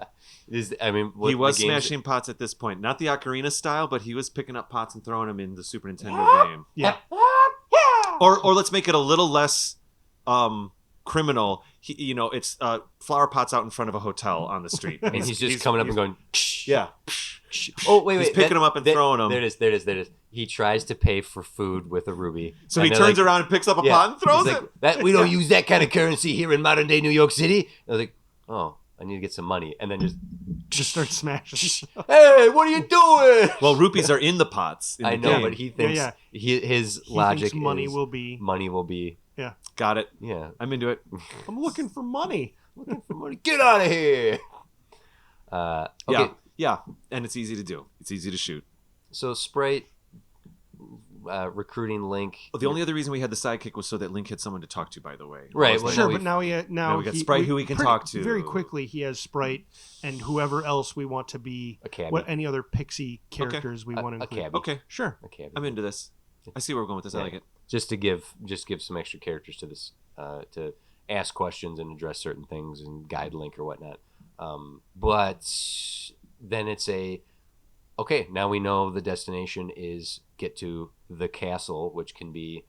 He was smashing pots at this point. Not the Ocarina style, but he was picking up pots and throwing them in the Super Nintendo game. Yeah. Or let's make it a little less criminal. It's flower pots out in front of a hotel on the street. And he's just coming up and going, yeah. Oh, wait. He's picking them up and throwing them. There it is. He tries to pay for food with a ruby. So he turns around and picks up a pot and throws it. We don't use that kind of currency here in modern day New York City. I was like, oh, I need to get some money. And then just start smashing. Hey, what are you doing? Well, rupees are in the pots. I know, but he thinks his logic thinks money is will be. Money will be. Yeah. Got it. Yeah. I'm into it. I'm looking for money. Get out of here. Okay. Yeah. And it's easy to do. It's easy to shoot. So Sprite recruiting Link. The only other reason we had the sidekick was so that Link had someone to talk to, by the way. Right. Well, sure, but now we got Sprite who we can talk to. Very quickly, he has Sprite and whoever else we want to be. Any other pixie characters we want to include. Okay. Sure. I'm into this. I see where we're going with this. I like it. Just to give some extra characters to this, to ask questions and address certain things and guide Link or whatnot. But then it's okay, now we know the destination is get to the castle, which can be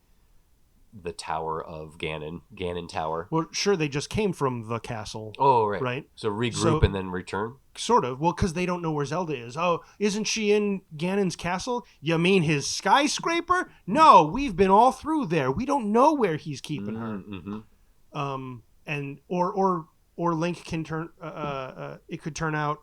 the Tower of Ganon Tower. Well, sure, they just came from the castle. Oh, right. Right? So regroup and then return? Sort of. Well, because they don't know where Zelda is. Oh, isn't she in Ganon's castle? You mean his skyscraper? No, we've been all through there. We don't know where he's keeping her. Mm-hmm. And or Link can turn. It could turn out.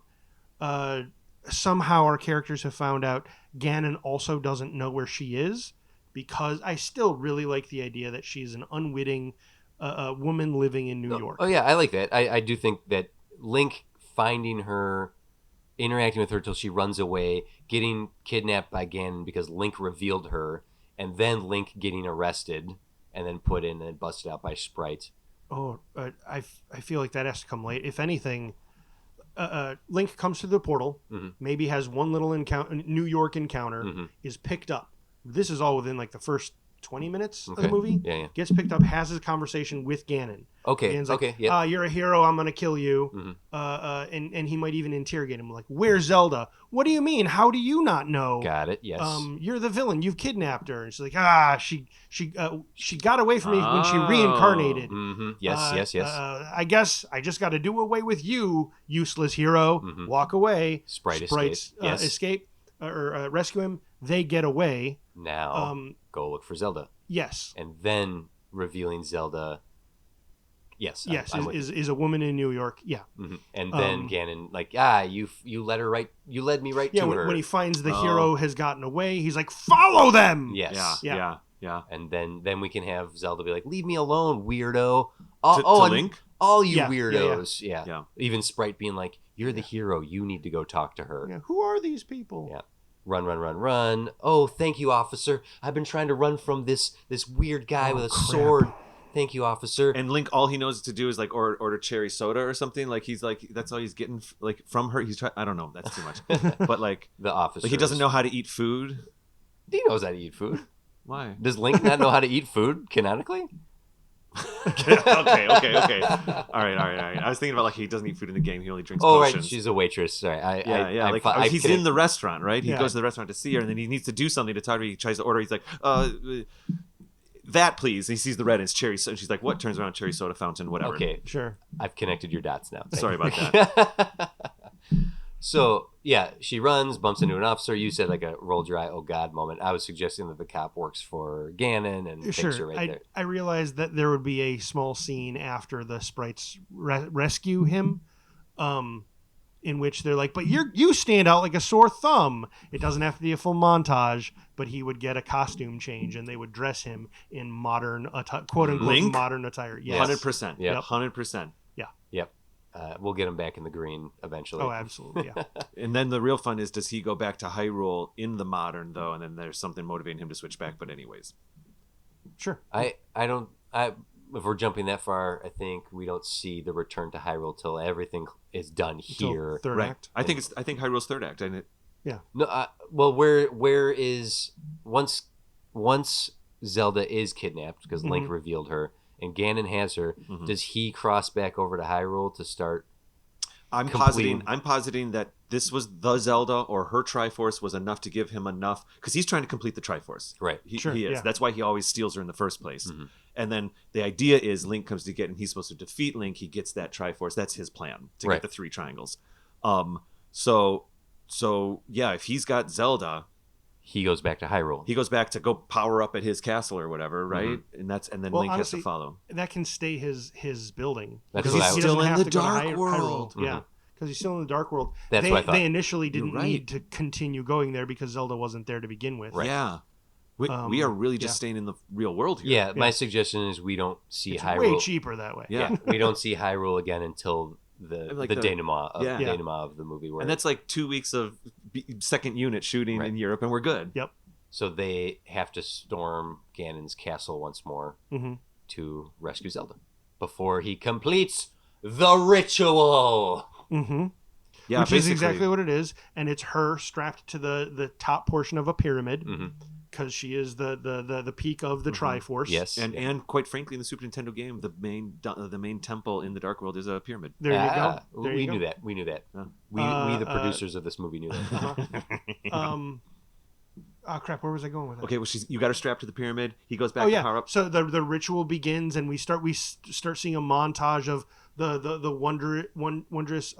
Somehow our characters have found out Ganon also doesn't know where she is, because I still really like the idea that she's an unwitting woman living in New York. Oh yeah, I like that. I do think that Link finding her, interacting with her till she runs away, getting kidnapped by Ganon because Link revealed her, and then Link getting arrested and then put in and busted out by Sprite. Oh, I feel like that has to come late. If anything, Link comes through the portal, maybe has one little New York encounter, is picked up. This is all within like the first 20 minutes of the movie. Yeah. Gets picked up, has his conversation with Ganon. Okay. Ganon's like, yeah. You're a hero, I'm going to kill you. And he might even interrogate him like, where's Zelda? What do you mean? How do you not know? Got it. Yes. You're the villain. You've kidnapped her. And she's like, she got away from me when she reincarnated. Yes. I guess I just got to do away with you, useless hero. Walk away. Sprite's escape. rescue him. They get away. Now go look for Zelda, Yes. and then revealing Zelda. Yes. Yes, I'm with you. is a woman in New York. Yeah. Mhm. And then Ganon, like, you led her right. You led me right Yeah, to her. when he finds the hero has gotten away, he's like, follow them! Yes. Yeah. And then we can have Zelda be like, leave me alone, weirdo. To Link? All you Yeah, weirdos. Yeah. Even Sprite being like, you're the hero. You need to go talk to her. Yeah, who are these people? Yeah. Run. Oh, thank you, officer. I've been trying to run from this weird guy with a sword. Thank you, officer. And Link, all he knows to do is like order cherry soda or something. Like he's like that's all he's getting like from her. He's trying. I don't know. That's too much. But like The officer. like he doesn't know how to eat food. He knows how to eat food. Why? Does Link not know how to eat food canonically? Okay. All right. I was thinking about like he doesn't eat food in the game. He only drinks Oh, potions. right. She's a waitress. Sorry. He's in the restaurant, right? He Yeah. goes to the restaurant to see her, and then he needs to do something to talk to her. He tries to order. He's like, that please. And he sees the red and it's cherry soda. And she's like, what? Turns around, cherry soda fountain, whatever. Okay. Sure. I've connected your dots now. Thank Sorry you. about that. So, yeah, she runs, bumps into an officer. You said like a rolled your eye, oh God moment. I was suggesting that the cop works for Ganon and takes her Sure. right there. I realized that there would be a small scene after the sprites rescue him, in which they're like, but you stand out like a sore thumb. It doesn't have to be a full montage, but he would get a costume change and they would dress him in modern, quote unquote, Link? modern attire. Yes. 100%. Yep. 100%. Yep. We'll get him back in the green eventually. Oh, absolutely. Yeah. And then the real fun is, does he go back to Hyrule in the modern though? And then there's something motivating him to switch back. But anyways, Sure. If we're jumping that far, I think we don't see the return to Hyrule till everything is done Until here. third right? act. I think Hyrule's third act, and it. No, well, where is once Zelda is kidnapped because Link revealed her and Ganon has her? Mhm. Does he cross back over to Hyrule to start? I'm completing- positing that this was the Zelda or her Triforce was enough to give him enough because he's trying to complete the Triforce. Right. He Sure, is. yeah. That's why he always steals her in the first place. Mhm. And then the idea is Link comes to get, and he's supposed to defeat Link. He gets that Triforce. That's his plan to Right. get the 3 triangles. So yeah, if he's got Zelda, He goes back to Hyrule. he goes back to go power up at his castle or whatever, right? And then Well, Link honestly, has to follow. That can stay his building. That's Because what I he was- doesn't Still in have the to go to Dark World. Hyrule. Yeah. Because he's still in the Dark World. That's what I thought. They initially didn't You're right. need to continue going there because Zelda wasn't there to begin with. Right. Yeah. We are really just staying in the real world here. Yeah, my suggestion is we don't see It's Hyrule. way cheaper that way. Yeah. We don't see Hyrule again until the Like the the- denouement of, yeah. denouement of the movie. Where And that's like 2 weeks of second unit shooting Right. in Europe, and we're good. Yep. so they have to storm Ganon's castle once more Mm-hmm. to rescue Zelda before he completes the ritual. Mm-hmm. Yeah, Which is basically. exactly what it is. And it's her strapped to the top portion of a pyramid Mhm. because she is the peak of the Triforce. Yes, And quite frankly, in the Super Nintendo game, the main temple in the Dark World is a pyramid. There you go. There we you go. knew that. We knew that. Yeah. We the producers of this movie knew that. Uh-huh. Oh crap! Where was I going with that? Okay, well, you got her strapped to the pyramid. He goes back Oh to yeah. power up. So the ritual begins, and we start seeing a montage of the wondrous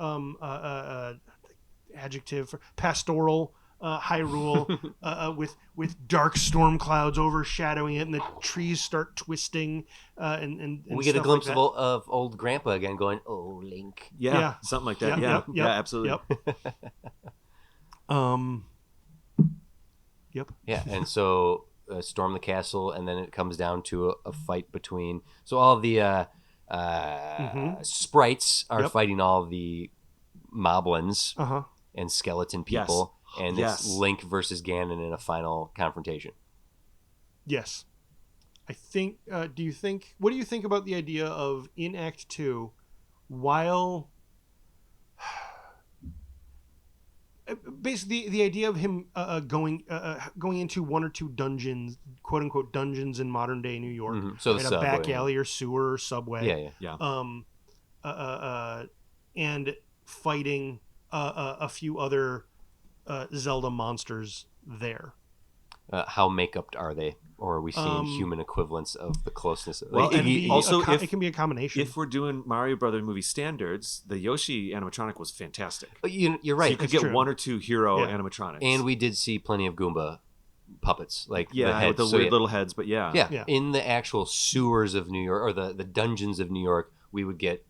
adjective for pastoral Hyrule with dark storm clouds overshadowing it, and the trees start twisting. And We get a stuff glimpse like of old Grandpa again, going, "Oh, Link." Yeah, something like that. Yep, Yeah, yep, absolutely. Yep. Yep. Yeah, and so storm the castle, and then it comes down to a fight between. So all the sprites are Yep. fighting all the moblins Uh huh. and skeleton people, and Yes. it's Link versus Ganon in a final confrontation. Yes. I think. What do you think about the idea of in Act 2, while basically the idea of him going into one or two dungeons, quote unquote dungeons in modern day New York, Mhm. So the right, a subway. back alley or sewer or subway, Yeah. and fighting a few other Zelda monsters there. How make-upped are they? Or are we seeing human equivalents of the closeness? Well, and it can be a combination. If we're doing Mario Brother movie standards, the Yoshi animatronic was fantastic. You're right. So you could get one or two hero animatronics. And we did see plenty of Goomba puppets, like the heads. With the weird little heads, but yeah. In the actual sewers of New York, or the dungeons of New York, we would get.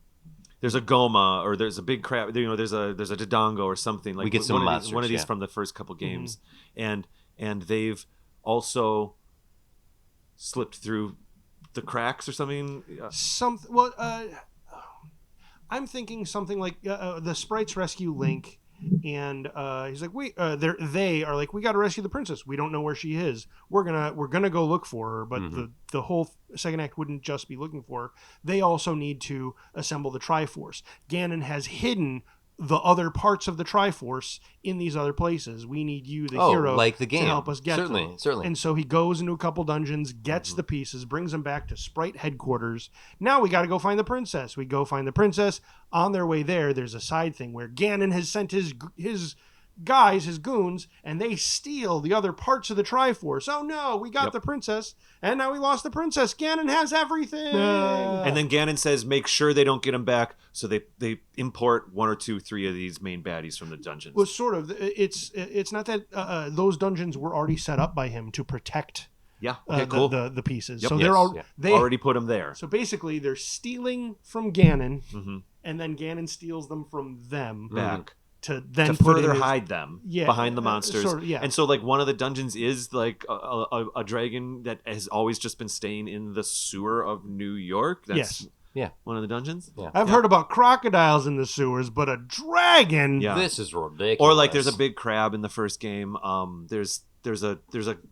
There's a Goma, or there's a big crab. There's a Dodongo or something. Like we get some monsters. One of these from the first couple games, and they've also slipped through the cracks or something. I'm thinking something like the sprites rescue Link, and he's like, they are like, we got to rescue the princess. We don't know where she is. We're gonna go look for her. But the whole second act wouldn't just be looking for her. They also need to assemble the Triforce. Ganon has hidden the other parts of the Triforce in these other places. We need you, the hero, like the game, to help us get them. Certainly. And so he goes into a couple dungeons, gets the pieces, brings them back to Sprite headquarters. Now we got to go find the princess. We go find the princess. On their way there, there's a side thing where Ganon has sent his guys, his goons, and they steal the other parts of the Triforce. Oh no, we got the princess, and now we lost the princess. Ganon has everything. And then Ganon says, make sure they don't get him back, so they import 1 or 2, 3 of these main baddies from the dungeons. Well, sort of. It's not that those dungeons were already set up by him to protect. Yeah. Okay. Cool. The pieces. Yep. So they already put them there. So basically, they're stealing from Ganon, and then Ganon steals them from them back. To then further hide them behind the monsters. And so like one of the dungeons is like a dragon that has always just been staying in the sewer of New York. That's one of the dungeons. I've heard about crocodiles in the sewers, but a dragon. This is ridiculous. Or like there's a big crab in the first game. There's a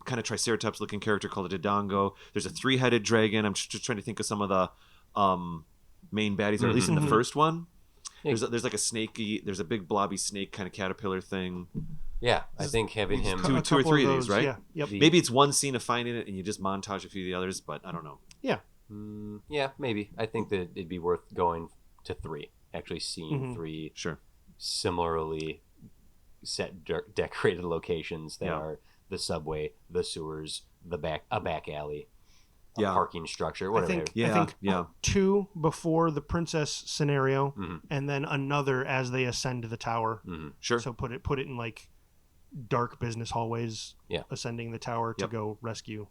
kind of triceratops looking character called a Dodongo. There's a 3-headed dragon. I'm just trying to think of some of the main baddies, or at least in the first one. There's like a snaky. There's a big blobby snake kind of caterpillar thing. Yeah, I think having him two or three of these, right? Yeah. Yep. Maybe it's one scene of finding it, and you just montage a few of the others, but I don't know. Yeah. Yeah, maybe. I think that it'd be worth going to 3. Actually, seeing 3 similarly set decorated locations that are the subway, the sewers, a back alley. Parking structure, whatever. I think 2 before the princess scenario, and then another as they ascend to the tower. Sure. So put it in like dark business hallways, ascending the tower to go rescue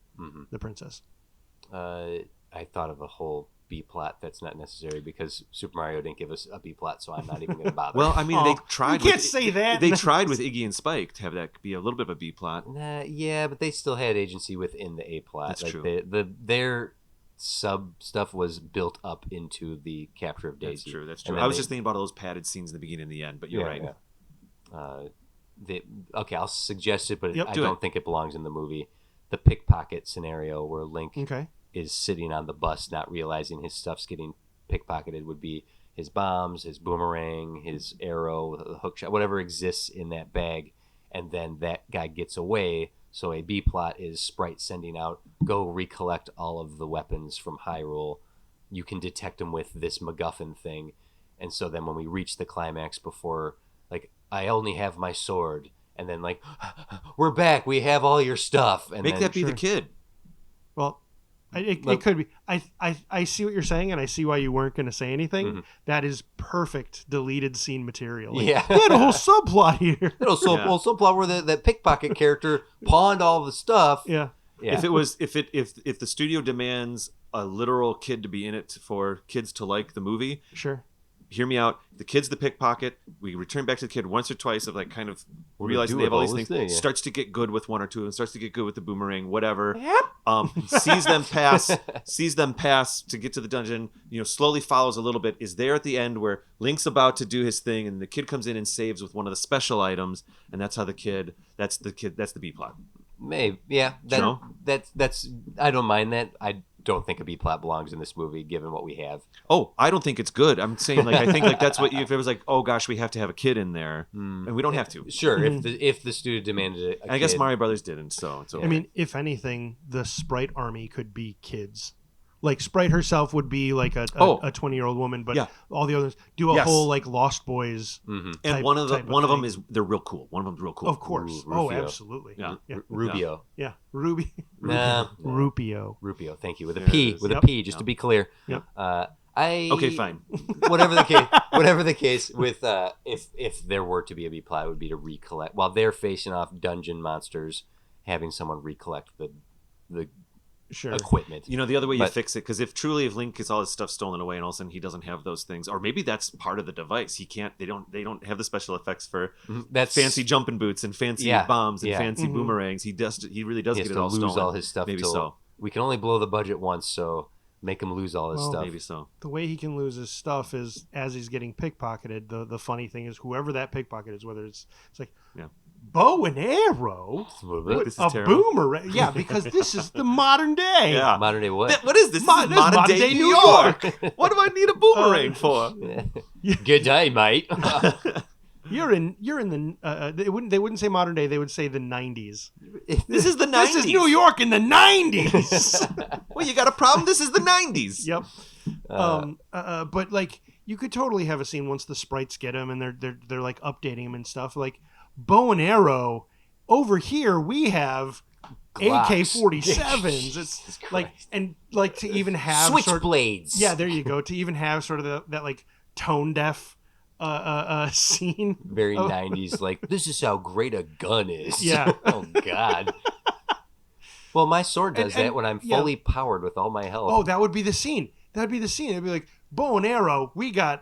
the princess. I thought of a whole B plot that's not necessary because Super Mario didn't give us a B plot, so I'm not even going to bother. Well, I mean, they tried. You can't say that. They tried with Iggy and Spike to have that be a little bit of a B plot. Yeah, but they still had agency within the A plot. That's true. Their sub stuff was built up into the capture of Daisy. That's true. I was just thinking about all those padded scenes in the beginning and the end, but you're right. Yeah. I'll suggest it, but I don't think it belongs in the movie. The pickpocket scenario where Link is sitting on the bus not realizing his stuff's getting pickpocketed would be his bombs, his boomerang, his arrow, the hook shot, whatever exists in that bag, and then that guy gets away. So a B plot is Sprite sending out, go recollect all of the weapons from Hyrule. You can detect them with this MacGuffin thing. And so then when we reach the climax before, like, I only have my sword, and then like, we're back, we have all your stuff. And Make that be the kid. Well, it could be. I see what you're saying, and I see why you weren't going to say anything. That is perfect deleted scene material. Like, they had a whole subplot here. Whole subplot where that pickpocket character pawned all the stuff. Yeah. If the studio demands a literal kid to be in it for kids to like the movie, sure. Hear me out. The kid's the pickpocket. We return back to the kid once or twice of like kind of realizing they have all these things. Starts to get good with 1 or 2, and starts to get good with the boomerang, whatever. Sees them pass to get to the dungeon. Slowly follows a little bit. Is there at the end where Link's about to do his thing, and the kid comes in and saves with one of the special items, and that's how the kid. That's the B plot. Maybe, yeah. That's. I don't mind that. I don't think a B plot belongs in this movie, given what we have. Oh, I don't think it's good. I'm saying like I think like that's what if it was like, oh gosh, we have to have a kid in there, and we don't have to. Sure, if the studio demanded it, I guess Mario Brothers didn't. So it's okay. I mean, if anything, the Sprite army could be kids. Like Sprite herself would be like a 20-year-old woman, but Yeah. all the others do a Yes. whole like Lost Boys. Mm-hmm. And type- one of type them thing. is they're real cool. One of them's real cool. Of course. Ooh, Oh, Rufio. absolutely. Yeah. Yeah. Rubio. Yeah. Ruby. Nah. Rupio. Rupio. Thank you. With a There it P. is. With Yep. a P, just to Yep. be clear. Yep. Okay, fine. Whatever the case with if there were to be a B plot, it would be to recollect while they're facing off dungeon monsters, having someone recollect the Sure. equipment. You know, the other way you But- fix it, because if Link gets all his stuff stolen away and all of a sudden he doesn't have those things, or maybe that's part of the device. He can't. They don't have the special effects for That's fancy jumping boots and fancy Yeah. bombs and Yeah. fancy Mhm. boomerangs. He really does He has get it to all lose stolen. all his stuff. Maybe till- so. We can only blow the budget once, so make him lose all his Well, stuff. Maybe so. The way he can lose his stuff is as he's getting pickpocketed. The funny thing is, whoever that pickpocket is, whether it's like Yeah. bow and arrow, This is a terrible. boomerang. Yeah, because this is the modern day. Yeah. Modern day what? What is this? This is modern day New York. What do I need a boomerang for? Good day, mate. You're in the they wouldn't say modern day, they would say the 90s. This is the 90s. This is New York in the 90s. Well, you got a problem? This is the 90s. Yep. But like you could totally have a scene once the sprites get him and they're like updating him and stuff. Like bow and arrow. Over here we have Glocks. AK-47s. It's Jesus like Christ. and like to even have sort of, Switchblades. yeah, there you go. To even have sort of that like tone deaf scene. Very Oh. 90s. Like, this is how great a gun is. Yeah. Oh, God. Well, my sword does And- that when I'm yeah. fully powered with all my health. Oh, that would be the scene. That'd be the scene. It'd be like bow and arrow. We got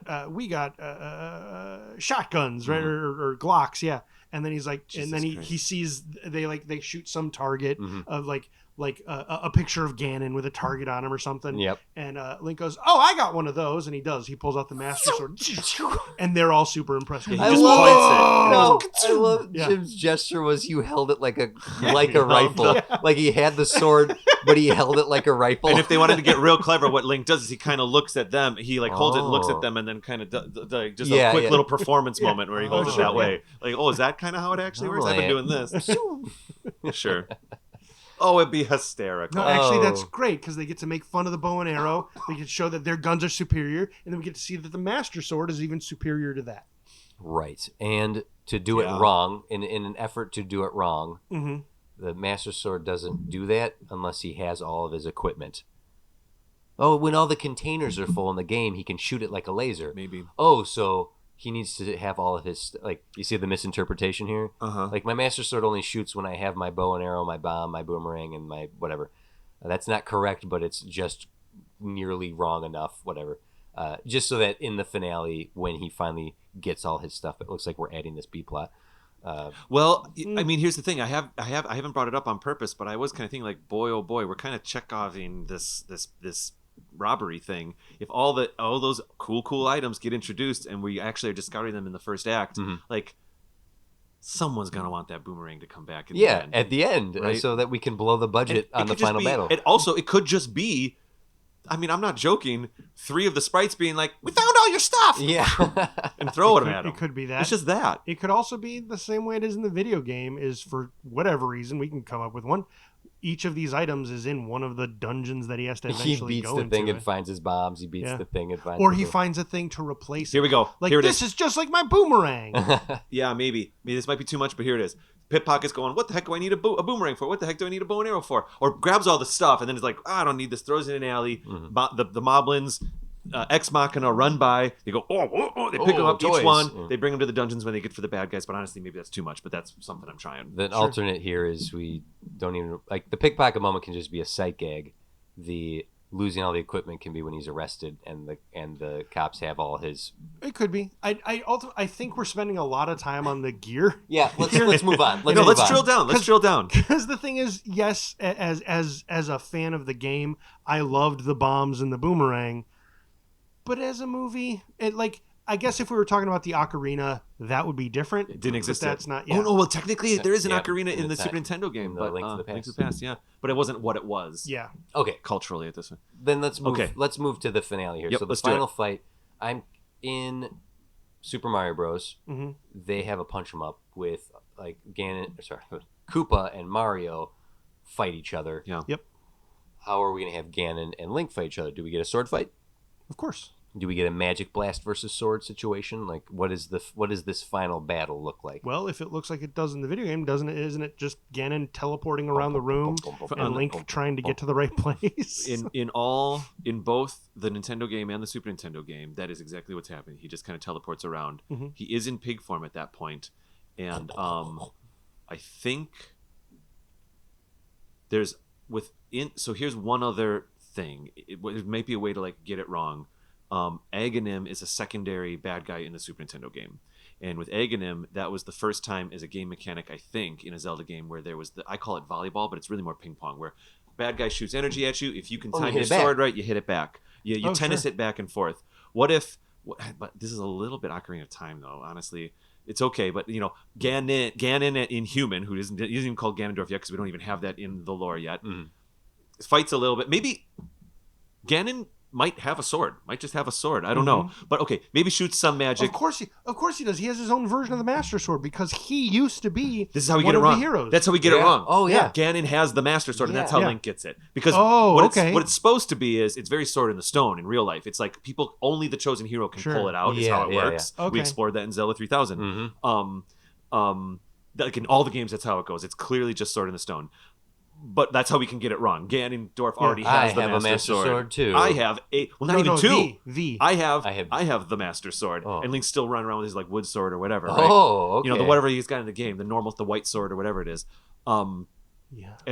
shotguns, right, or Glocks, yeah. And then he's like, Jesus and then Christ. he sees they shoot some target Mhm. of like a picture of Ganon with a target on him or something. Yep. And Link goes, "Oh, I got one of those," and he does. He pulls out the Master Sword, and they're all super impressed. Yeah, he I just love points No, I love Yeah. Jim's gesture was you held it like a he held rifle. it. Like he had the sword, but he held it like a rifle. And if they wanted to get real clever, what Link does is he kind of looks at them. He like holds it, and looks Oh. at them, and then kind of just Yeah, a quick yeah. little performance Yeah. moment where he Oh, holds it sure, that yeah. way. Like, oh, is that kind of how it actually works? I've been doing this. this. Sure. Oh, it'd be hysterical. No, actually, that's Oh. great because they get to make fun of the bow and arrow. They can show that their guns are superior, and then we get to see that the Master Sword is even superior to that. Right. And to do Yeah. it wrong, in an effort to do it wrong, Mm-hmm. the Master Sword doesn't do that unless he has all of his equipment. Oh, when all the containers are full in the game, he can shoot it like a laser. Maybe. Oh, so he needs to have all of his, like, you see the misinterpretation here? Uh-huh. Like, my Master Sword only shoots when I have my bow and arrow, my bomb, my boomerang, and my whatever. That's not correct, but it's just nearly wrong enough, whatever. Just so that in the finale, when he finally gets all his stuff, it looks like we're adding this B-plot. Well, I mean, here's the thing. I haven't brought it up on purpose, but I was kind of thinking, like, boy, oh boy, we're kind of Chekhoving this robbery thing. If all those cool items get introduced, and we actually are discarding them in the first act, Mhm. like, someone's gonna want that boomerang to come back. Yeah, at the end, Right? so that we can blow the budget And on it the could just final be- battle. It could just be. I mean, I'm not joking. 3 of the sprites being like, "We found all your stuff," Yeah. and throwing them at It him. could be that. It's just that. It could also be the same way it is in the video game. Is for whatever reason we can come up with one. Each of these items is in one of the dungeons that he has to He eventually beats go the into, thing and finds his bombs. He beats Yeah. the thing and finds or the he thing. finds a thing to replace Here it. we go. Like Here it this is just like my boomerang. Yeah, maybe. Maybe this might be too much, but here it is. Pickpocket's going, what the heck do I need a boomerang for? What the heck do I need a bow and arrow for? Or grabs all the stuff and then is like, I don't need this. Throws it in an alley. Mhm. The moblins, Ex Machina run by. They go, oh. They pick them Oh, up, toys. each one. Yeah. They bring them to the dungeons when they get for the bad guys. But honestly, maybe that's too much. But that's something I'm trying. The Sure. alternate here is we don't even like the pickpocket moment can just be a sight gag. The losing all the equipment can be when he's arrested and the cops have all his. It could be. I think we're spending a lot of time on the gear. Yeah, let's move on. Let's drill down. Let's drill down. Because the thing is, yes, as a fan of the game, I loved the bombs and the boomerang. But as a movie, I guess if we were talking about the ocarina, that would be different. It didn't exist But yet. that's not. Oh, no. Well, technically, there is an Yeah, ocarina in in the the Super time- Nintendo game. in the But Link to the Link to the Past. Past, yeah. But it wasn't what it was. Yeah. Okay, Culturally at this one. then let's move. Okay. Let's move to the finale here. Yep, So the let's do it. final fight. I'm in Super Mario Bros. hmm They have a punch 'em up with like Koopa and Mario fight each other. Yeah. Yep. how are we going to have Ganon and Link fight each other? Do we get a sword fight? Of course. Do we get a magic blast versus sword situation? Like, what does this final battle look like? Well, if it looks like it does in the video game, isn't it just Ganon teleporting around the room and Link trying to get to the right place? In both the Nintendo game and the Super Nintendo game, that is exactly what's happening. He just kind of teleports around. Mm-hmm. He is in pig form at that point, and I think there's so here's one other thing. It might be a way to like get it wrong. Aghanim is a secondary bad guy in the Super Nintendo game, and with Aghanim, that was the first time as a game mechanic, I think, in a Zelda game where there was I call it volleyball, but it's really more ping pong, where bad guy shoots energy at you. If you can time your sword right, you hit it back. You tennis it back and forth. But this is a little bit Ocarina of Time, though. Honestly, it's okay. But Ganon in human, who isn't even called Ganondorf yet because we don't even have that in the lore yet, fights a little bit. Maybe Ganon might have a sword. Might just have a sword. I don't know. But okay, maybe shoots some magic. Of course he does. He has his own version of the Master Sword because he used to be This is how we one get it of wrong. the heroes. That's how we get it wrong. Oh, yeah. Ganon has the Master Sword, and that's how Yeah. Link gets it. Because what it's supposed to be is it's very Sword in the Stone in real life. It's like only the chosen hero can pull it out. Is how it works. yeah. Okay. We explored that in Zelda 3000. Like in all the games, that's how it goes. It's clearly just Sword in the Stone. But that's how we can get it wrong. Ganondorf already has the Master Sword too. I have two. I have the Master Sword, Oh. and Link's still running around with his like wood sword or whatever. Right? Oh, okay. The whatever he's got in the game, the white sword or whatever it is. And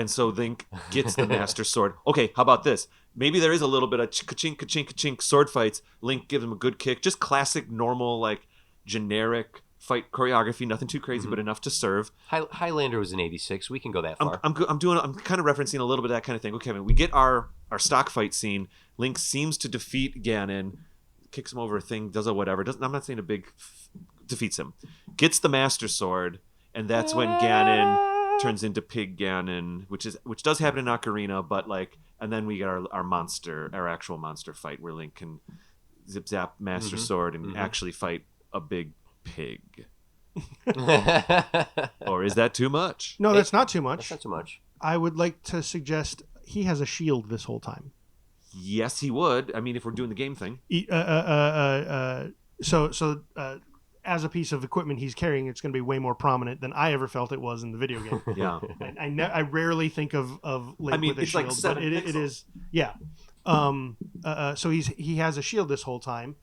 so Link gets the Master Sword. Okay, how about this? Maybe there is a little bit of ka-chink, ka-chink, ka-chink sword fights. Link gives him a good kick, just classic, normal, like generic fight choreography, nothing too crazy, but enough to serve. Highlander was in '86. We can go that far. I'm kind of referencing a little bit of that kind of thing. Okay, we get our stock fight scene. Link seems to defeat Ganon, kicks him over a thing, does a whatever. I'm not saying defeats him. Gets the Master Sword, and that's when Ganon turns into Pig Ganon, which does happen in Ocarina, but like, and then we get our actual monster fight where Link can zip zap Master Sword and actually fight a big pig. Or is that too much? No, that's not too much. That's not too much. I would like to suggest he has a shield this whole time. Yes, he would. I mean, if we're doing the game thing. So as a piece of equipment he's carrying, it's going to be way more prominent than I ever felt it was in the video game. Yeah. I rarely think of Link with a shield, like but it is, yeah. So he has a shield this whole time.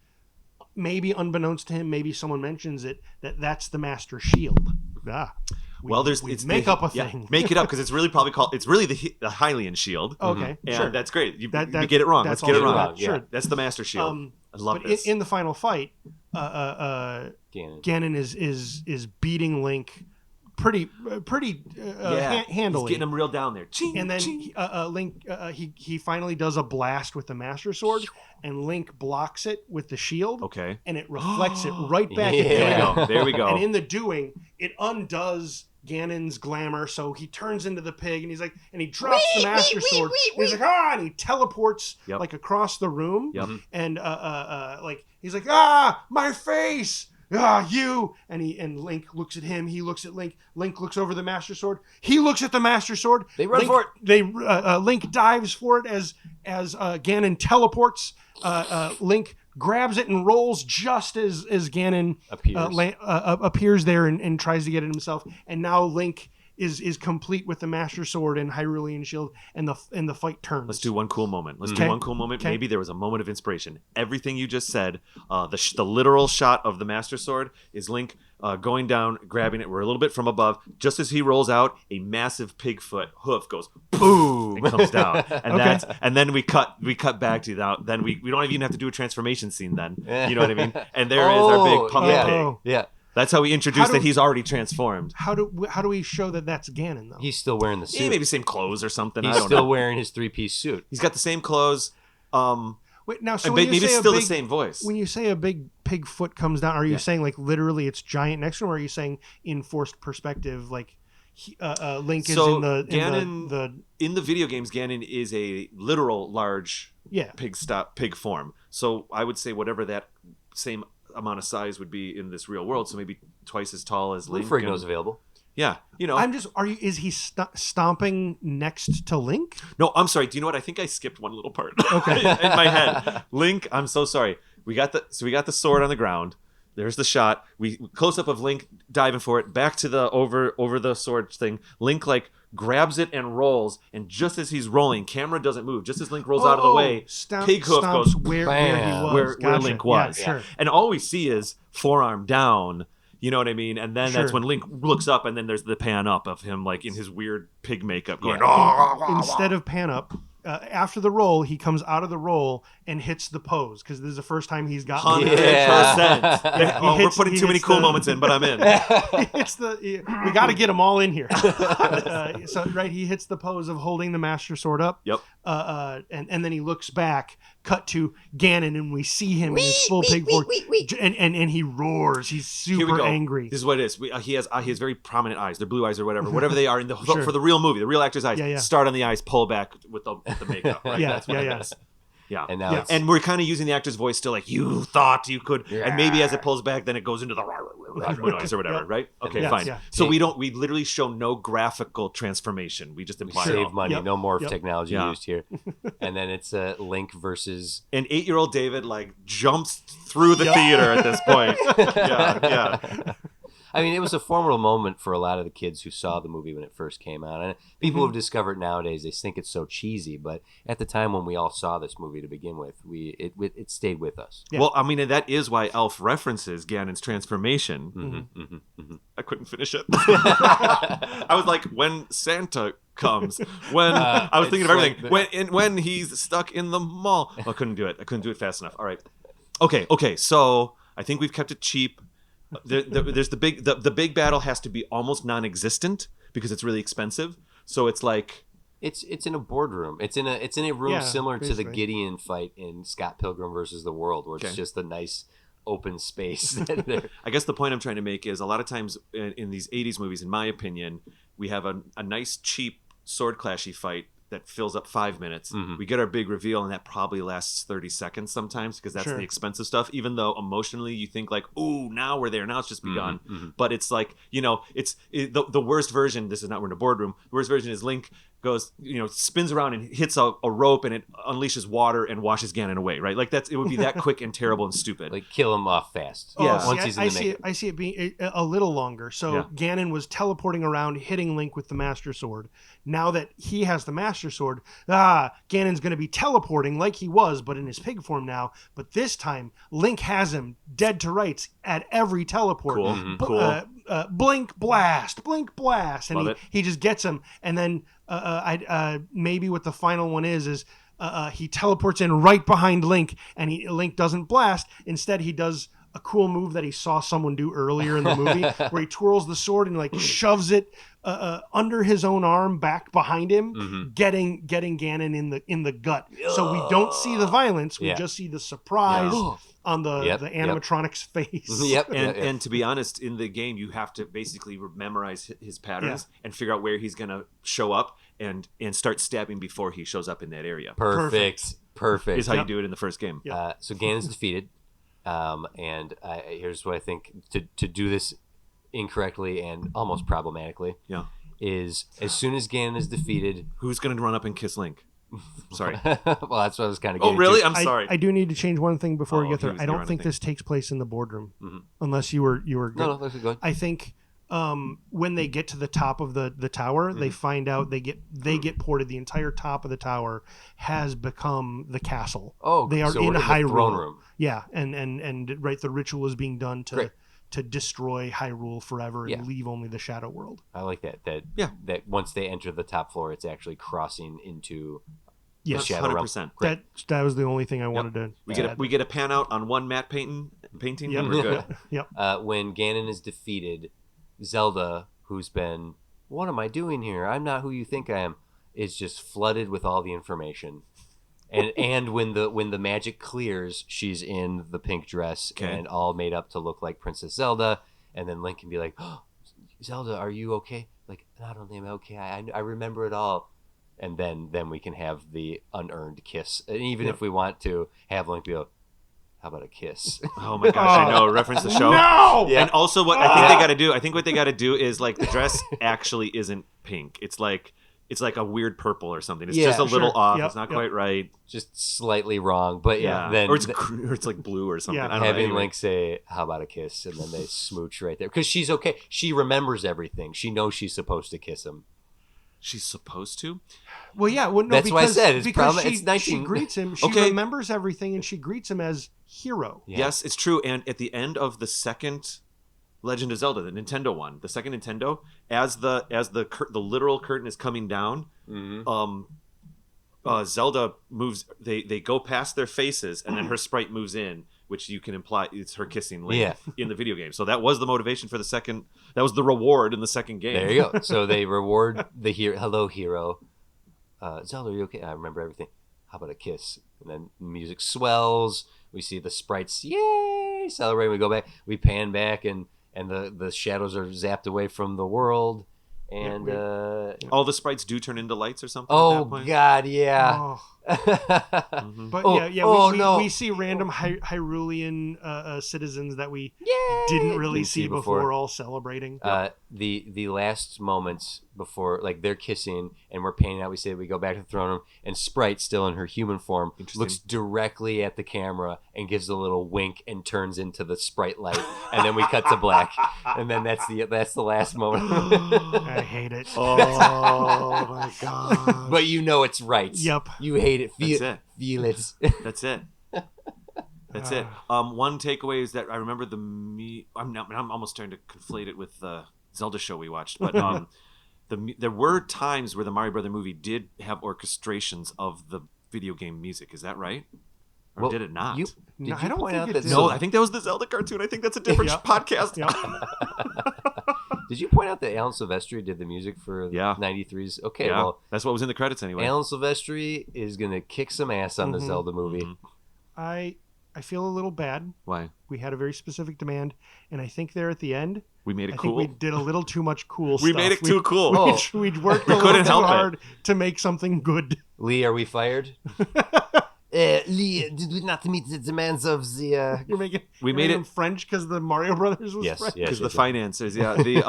Maybe unbeknownst to him, maybe someone mentions it that's the Master Shield. It's make up a thing. Make it up because it's really the Hylian shield. Okay, and sure. that's great. You get it wrong. Let's get it wrong. Sure, that's the Master Shield. I love but this. In the final fight, Ganon is beating Link pretty handily. He's getting him real down there. And then Link he finally does a blast with the Master Sword, and Link blocks it with the shield. Okay. And it reflects it right back Yeah. at Ganon. There we go. And in the doing, it undoes Ganon's glamour, so he turns into the pig, and he drops the Master Sword. And he's like, and he teleports like across the room. Yep. And like he's like, my face. You and Link looks at him. He looks at Link. Link looks over the Master Sword. He looks at the Master Sword. They run for it. Link dives for it as Ganon teleports. Link grabs it and rolls just as Ganon appears there and tries to get it himself. And now Link is complete with the Master Sword and Hyrulean Shield, and the fight turns. Let's do one cool moment. Okay. Maybe there was a moment of inspiration. Everything you just said, the literal shot of the Master Sword is Link going down, grabbing it. We're a little bit from above. Just as he rolls out, a massive pig foot hoof goes boom and comes down. And and then we cut back to that. Then we don't even have to do a transformation scene. Then you know what I mean. And there is our big puppet pig. Yeah. That's how we introduce that he's already transformed. How do we show that that's Ganon though? He's still wearing the suit. Yeah, maybe same clothes or something. He's I don't still know. wearing his 3-piece suit. He's got the same clothes. Wait, now, so and when maybe you say it's still the same voice. When you say a big pig foot comes down, are you saying like literally it's giant next to him, or are you saying in forced perspective, like Link is in the video games, Ganon is a literal large pig form. So I would say whatever that same amount of size would be in this real world, so maybe twice as tall as Link. Frigno's available. Yeah, I'm just. Is he stomping next to Link? No, I'm sorry. Do you know what? I think I skipped one little part. Okay. In my head, Link. I'm so sorry. We got the sword on the ground. There's the shot. We close up of Link diving for it. Back to the over the sword thing. Link like grabs it and rolls, and just as he's rolling, camera doesn't move. Just as Link rolls out of the way, Pig Hoof goes where he was, where Gotcha. Link was. Yeah, sure. And all we see is forearm down. You know what I mean? And then that's when Link looks up, and then there's the pan up of him like in his weird pig makeup going. Instead of pan up. After the roll, he comes out of the roll and hits the pose because this is the first time he's gotten 100%. We're putting too many cool moments in, but I'm in. We got to get them all in here. He hits the pose of holding the Master Sword up. Yep. And then he looks back, cut to Ganon, and we see him in his full pig form, and he roars. He's super angry. This is what it is. He has very prominent eyes. They're blue eyes or whatever they are in for the real movie, the real actor's eyes. Start on the eyes, pull back with the makeup. Right? That's what it is. Yeah. And now and we're kind of using the actor's voice still, like you thought you could, and maybe as it pulls back, then it goes into the noise or whatever, right? Okay, fine. Yeah. So we literally show no graphical transformation. We just imply save money. No more technology used here. And then it's Link versus an 8-year-old David like jumps through the theater at this point. Yeah. I mean, it was a formidable moment for a lot of the kids who saw the movie when it first came out. And people who've discovered nowadays, they think it's so cheesy. But at the time when we all saw this movie to begin with, it stayed with us. Yeah. Well, I mean, and that is why Elf references Ganon's transformation. I couldn't finish it. I was like, when Santa comes, when I was thinking of everything, when he's stuck in the mall. I couldn't do it. I couldn't do it fast enough. All right. Okay. So I think we've kept it cheap. There's the big battle has to be almost non-existent because it's really expensive. So it's like it's in a boardroom. It's in a room similar basically to the Gideon fight in Scott Pilgrim versus the World, where it's just a nice open space. I guess the point I'm trying to make is a lot of times in these 80s movies, in my opinion, we have a nice cheap sword clashy fight that fills up 5 minutes. We get our big reveal, and that probably lasts 30 seconds sometimes because that's the expensive stuff. Even though emotionally you think like, "Ooh, now we're there. Now it's just begun." But it's like, the worst version. This is not we're in a boardroom. The worst version is Link goes, spins around and hits a rope, and it unleashes water and washes Ganon away. Right? Like it would be that quick and terrible and stupid. Like kill him off fast. Once he's in the makeup. I see it being a little longer. So Ganon was teleporting around, hitting Link with the Master Sword. Now that he has the Master Sword, Ganon's going to be teleporting like he was, but in his pig form now. But this time, Link has him dead to rights at every teleport. Cool. Blink, blast, and Love he just gets him. And then maybe what the final one is he teleports in right behind Link, and Link doesn't blast. Instead, he does a cool move that he saw someone do earlier in the movie where he twirls the sword and like shoves it under his own arm back behind him, getting Ganon in the gut. So we don't see the violence, we just see the surprise on the animatronic's face. And to be honest, in the game you have to basically memorize his patterns and figure out where he's going to show up and start stabbing before he shows up in that area. Perfect. Is how you do it in the first game. So Ganon's defeated. And here's what I think to do this incorrectly and almost problematically is as soon as Ganon is defeated, who's going to run up and kiss Link? Sorry. Well, that's what I was kind of getting really? to. I'm sorry. I do need to change one thing before we get there. I don't think this takes place in the boardroom, unless you were good. No, this is good. I think when they get to the top of the tower, they find out they get ported. The entire top of the tower has become the castle. Oh, they are so in we're Hyrule. Throne room. Yeah, and right, the ritual is being done to destroy Hyrule forever and leave only the Shadow World. I like that. That once they enter the top floor, it's actually crossing into the Shadow 100%. Realm. That was the only thing I wanted to. We get a pan out on one matte painting. Yep. We're good. Yep. When Ganon is defeated, Zelda, who's been, what am I doing here? I'm not who you think I am, is just flooded with all the information. And when the magic clears, she's in the pink dress and all made up to look like Princess Zelda. And then Link can be like, oh, Zelda, are you okay? Like, not only am I okay, I remember it all. And then we can have the unearned kiss. And even if we want to have Link be like, How about a kiss? Oh my gosh, I know. Reference the show. No! Yeah. And also, what I think they got to do. I think what they got to do is like the dress actually isn't pink. It's like a weird purple or something. It's Yeah, just a little sure. off. Yep, it's not yep. quite right. Just slightly wrong, but yeah. Then or it's like blue or something. Yeah. I don't know. having Anyway. Link say, "How about a kiss?" and then they smooch right there because she's okay. She remembers everything. She knows she's supposed to kiss him. She's supposed to. Well, yeah. Well, no, That's because, why I said it's because probably- she, it's 19 she greets him. She Okay. remembers everything, and she greets him as hero. Yeah. Yes, it's true. And at the end of the second Legend of Zelda, the Nintendo one, the second Nintendo, as the literal curtain is coming down, Zelda moves. They go past their faces, and then her sprite moves in, which you can imply it's her kissing Link in the video game. So that was the motivation for the second. That was the reward in the second game. There you go. So they reward the hero. Hello, hero. Zelda, are you okay? I remember everything. How about a kiss? And then music swells. We see the sprites, yay, celebrate. We go back. We pan back, and the shadows are zapped away from the world. And All the sprites do turn into lights or something. at oh that point. god, yeah. Oh. Mhm. But Oh, yeah, oh, we, no. we see random Hyrulean citizens that we Yay! didn't really Didn't see before all celebrating. The last moments before, like they're kissing and we're panning out, we say we go back to the throne room, and Sprite, still in her human form, Interesting. looks directly at the camera and gives a little wink and turns into the Sprite light, and then we cut to black, and then that's the last moment. I hate it. Oh my god. But you know it's right. Yep. You hate it. Feel That's Feel it. That's it. That's it. One takeaway is that I remember I'm almost starting to conflate it with the Zelda show we watched, but there were times where the Mario Brother movie did have orchestrations of the video game music. Is that right? Or Well, did it not? Did No, you I don't point think out it that did. No, I think that was the Zelda cartoon. I think that's a different Yep. podcast. Yep. Did you point out that Alan Silvestri did the music for Yeah. 93's? Okay, Yeah, well, that's what was in the credits anyway. Alan Silvestri is gonna kick some ass on the Mhm. Zelda movie. Mhm. I feel a little bad. Why? We had a very specific demand, and I think there at the end, We made I it think cool. we did a little too much cool stuff. We made it too cool. Oh. We worked We a little couldn't too help it. hard to make something good. Lee, are we fired? Lee, did we not meet the demands of the? You're making We you're made making it- French because the Mario Brothers was Yes, French. yes. Because the finances, yeah. The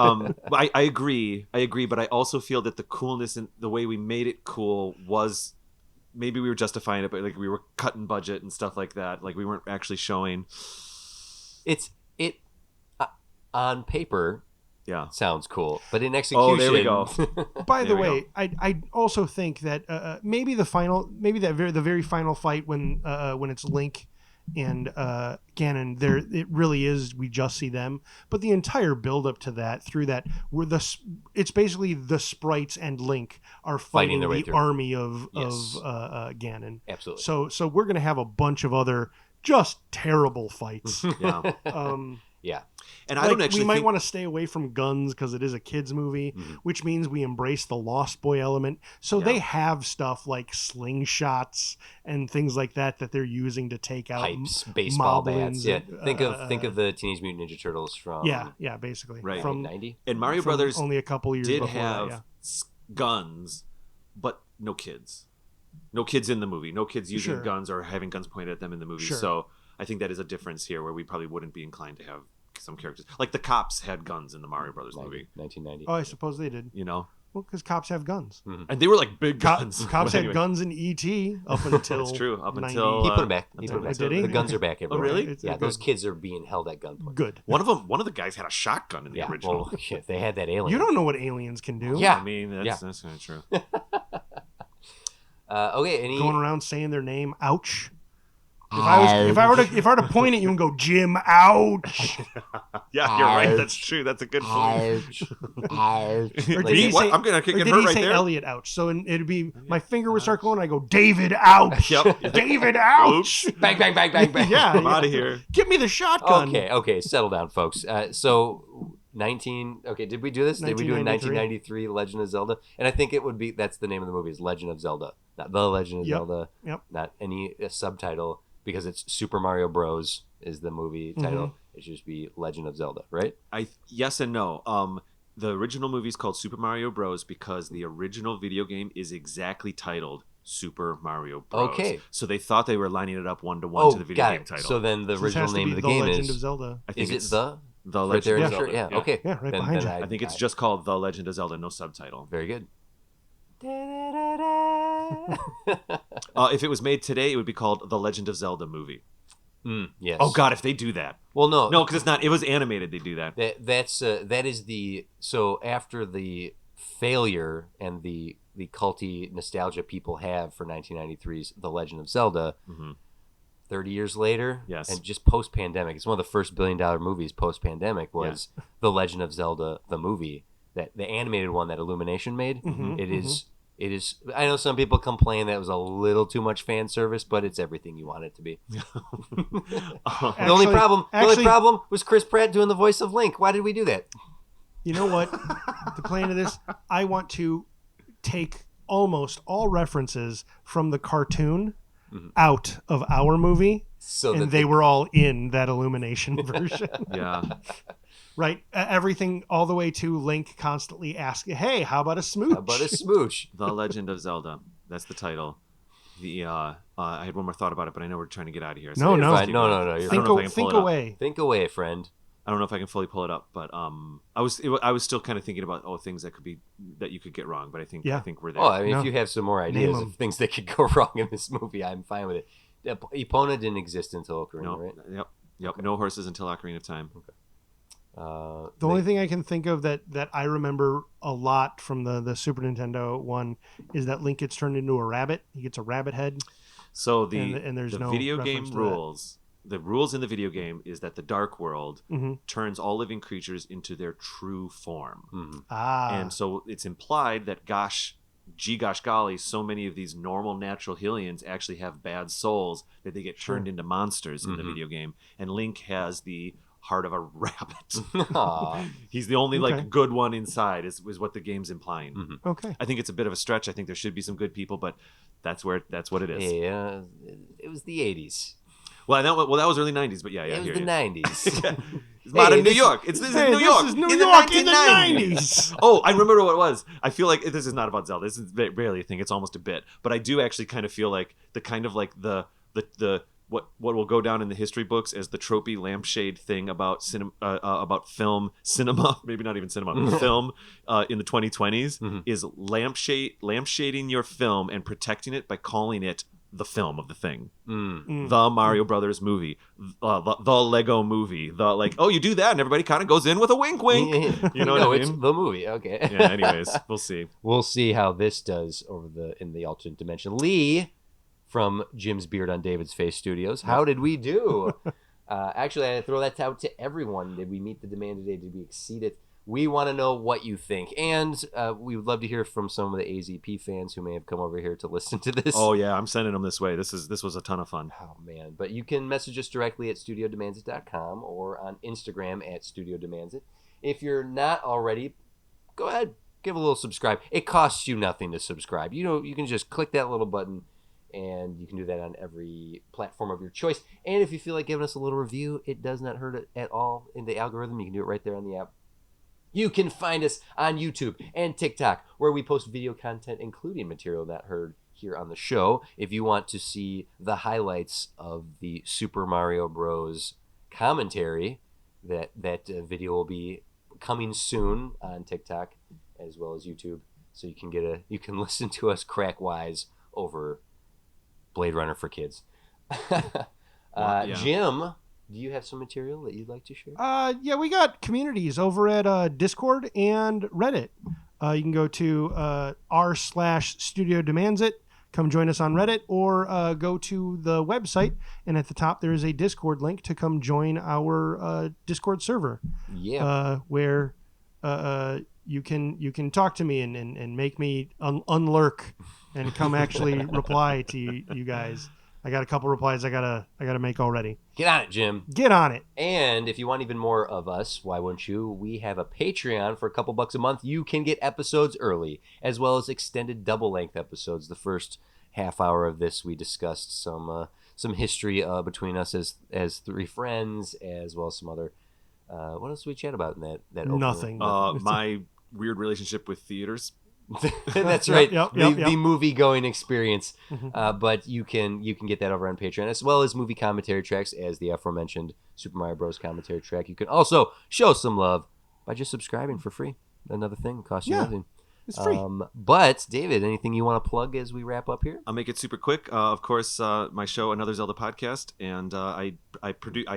I agree, but I also feel that the coolness and the way we made it cool was maybe we were justifying it, but like we were cutting budget and stuff like that. Like we weren't actually showing. It on paper Yeah. sounds cool, but in execution, Oh, there we go. By the There we way, I also think that maybe the very final fight when it's Link and Ganon, there it really is we just see them, but the entire build up to that through that it's basically the sprites and Link are fighting their way the through. army of Yes. Ganon. Absolutely. So we're gonna have a bunch of other just terrible fights. Yeah. Yeah. And I don't Like, actually we might think want to stay away from guns because it is a kids movie, Mhm. which means we embrace the Lost Boy element. So Yeah. they have stuff like slingshots and things like that they're using to take out Pipes, baseball bats. moblins Yeah. and, Think of the Teenage Mutant Ninja Turtles from yeah, basically Right. from 90. and Mario from Brothers only a couple years did before have that, guns, but no kids. No kids in the movie. No kids using Sure. guns or having guns pointed at them in the movie. Sure. So I think that is a difference here where we probably wouldn't be inclined to have some characters. Like the cops had guns in the Mario Brothers movie, 1990. Oh, I suppose they did. you know? Well, because cops have guns. And they were like big guns. Cops But had anyway. guns in ET up until That's true. Up 90. until He put them back. He until- put 'em back. Did he? The guns are back everywhere. really? It's Yeah, good. those kids are being held at gunpoint. Good. One of the guys had a shotgun in the Yeah, original. well, yeah, they had that alien. You don't know what aliens can do. Yeah. I mean, that's kind of true. Okay, any Going around saying their name. Ouch. If I were to point at you and go, Jim, ouch. Yeah, you're right. That's true. That's a good point. Or Me? did he What? say- I'm gonna Or get did hurt he right say there. Elliot ouch? So it'd be my finger would start going. I go, David ouch. Yep. David ouch. bang, bang, bang, bang, bang. Yeah. I'm out of here. Give me the shotgun. Okay, settle down, folks. So 19. Okay, did we do this? Did we do a 1993 Legend of Zelda? And I think it would be that's the name of the movie is Legend of Zelda, not The Legend of Yep, Zelda. yep. Not any subtitle because it's Super Mario Bros. Is the movie title. It should just be Legend of Zelda, right? Yes and no. The original movie is called Super Mario Bros. Because the original video game is exactly titled Super Mario Bros. Okay. So they thought they were lining it up 1-to-1 to the video got game it. title. So then the So this original has to name be of the The game Legend is of Zelda. I think is it's it the The right there Legend in of the Zelda. shirt? Yeah. Okay. Yeah, right behind you. I think it's just called The Legend of Zelda, no subtitle. Very good. If it was made today, it would be called The Legend of Zelda movie. Yes. Oh God, if they do that. Well, no. No, because it's not. It was animated. They do that. That is the so after the failure and the culty nostalgia people have for 1993's The Legend of Zelda. 30 years later, Yes. and just post-pandemic, it's one of the first billion-dollar movies post-pandemic was The Legend of Zelda, the movie, that the animated one that Illumination made. It is. I know some people complain that it was a little too much fan service, but it's everything you want it to be. The only problem was Chris Pratt doing the voice of Link. Why did we do that? You know what? To play into this, I want to take almost all references from the cartoon out of our movie, So and that they were all in that Illumination version. Yeah. Right? Everything all the way to Link constantly asking, hey, how about a smooch? How about a smooch? The Legend of Zelda. That's the title. The I had one more thought about it, but I know we're trying to get out of here. No, no. let's keep No. going. You're Think, I don't know if I can pull think it up. away. Think away, friend. I don't know if I can fully pull it up, but I was still kind of thinking about things that you could get wrong, but I think we're there. Oh, I mean, No. if you have some more Name ideas 'em. of things that could go wrong in this movie, I'm fine with it. Epona didn't exist until Ocarina, No, right? Yep. No horses until Ocarina of Time. The only thing I can think of that I remember a lot from the Super Nintendo one is that Link gets turned into a rabbit. He gets a rabbit head. So And there's the no video reference game to that. rules. The rules in the video game is that the Dark World Mhm. turns all living creatures into their true form. Ah. And so it's implied that gosh golly, so many of these normal natural Hylians actually have bad souls that they get turned into monsters in the video game. And Link has the heart of a rabbit. Aw. He's the only Okay. like good one inside is what the game's implying. Okay. I think it's a bit of a stretch. I think there should be some good people, but that's what it is. Yeah, it was the 80s. Well, that was early 90s, but yeah, It was here the you. 90s. It's modern New this is- York. This is Hey, New this York. is New in York the in the 90s. Oh, I remember what it was. I feel like this is not about Zelda. This is barely a thing. It's almost a bit. But I do actually kind of feel like the what will go down in the history books as the tropey lampshade thing about cinema, maybe not even cinema, film in the 2020s is lampshading your film and protecting it by calling it the film of the thing. The Mario Brothers movie, the Lego movie, you do that and everybody kind of goes in with a wink wink. You know what I It's mean? the movie. Okay. Yeah, anyways, we'll see. We'll see how this does in the alternate dimension. Lee from Jim's Beard on David's Face Studios. How did we do? Actually, I throw that out to everyone. Did we meet the demand today? Did we exceed it? We want to know what you think. And we would love to hear from some of the AZP fans who may have come over here to listen to this. Oh yeah, I'm sending them this way. This was a ton of fun. Oh, man. But you can message us directly at studiodemandsit.com or on Instagram at studiodemandsit. If you're not already, go ahead. Give a little subscribe. It costs you nothing to subscribe. You can just click that little button, and you can do that on every platform of your choice. And if you feel like giving us a little review, it does not hurt it at all in the algorithm. You can do it right there on the app. You can find us on YouTube and TikTok, where we post video content, including material not heard here on the show. If you want to see the highlights of the Super Mario Bros. Commentary, that video will be coming soon on TikTok as well as YouTube. So you can listen to us crack wise over Blade Runner for kids. Yeah. Jim, do you have some material that you'd like to share? Yeah, we got communities over at Discord and Reddit. You can go to r/Studio Demands It. Come join us on Reddit, or go to the website, and at the top there is a Discord link to come join our Discord server. Yeah. Where you can talk to me and make me unlurk and come actually reply to you guys. I got a couple replies I gotta make already. Get on it, Jim. Get on it. And if you want even more of us, why wouldn't you? We have a Patreon for a couple bucks a month. You can get episodes early, as well as extended double-length episodes. The first half hour of this, we discussed some history between us as three friends, as well as some other. What else did we chat about in that? Nothing. My weird relationship with theaters. That's right. Yep, The movie going experience. Mhm. But you can get that over on Patreon, as well as movie commentary tracks, as the aforementioned Super Mario Bros. Commentary track. You can also show some love by just subscribing for free. Another thing, costs you Yeah. nothing. It's free. But David, anything you want to plug as we wrap up here? I'll make it super quick. Of course, my show, Another Zelda Podcast, and I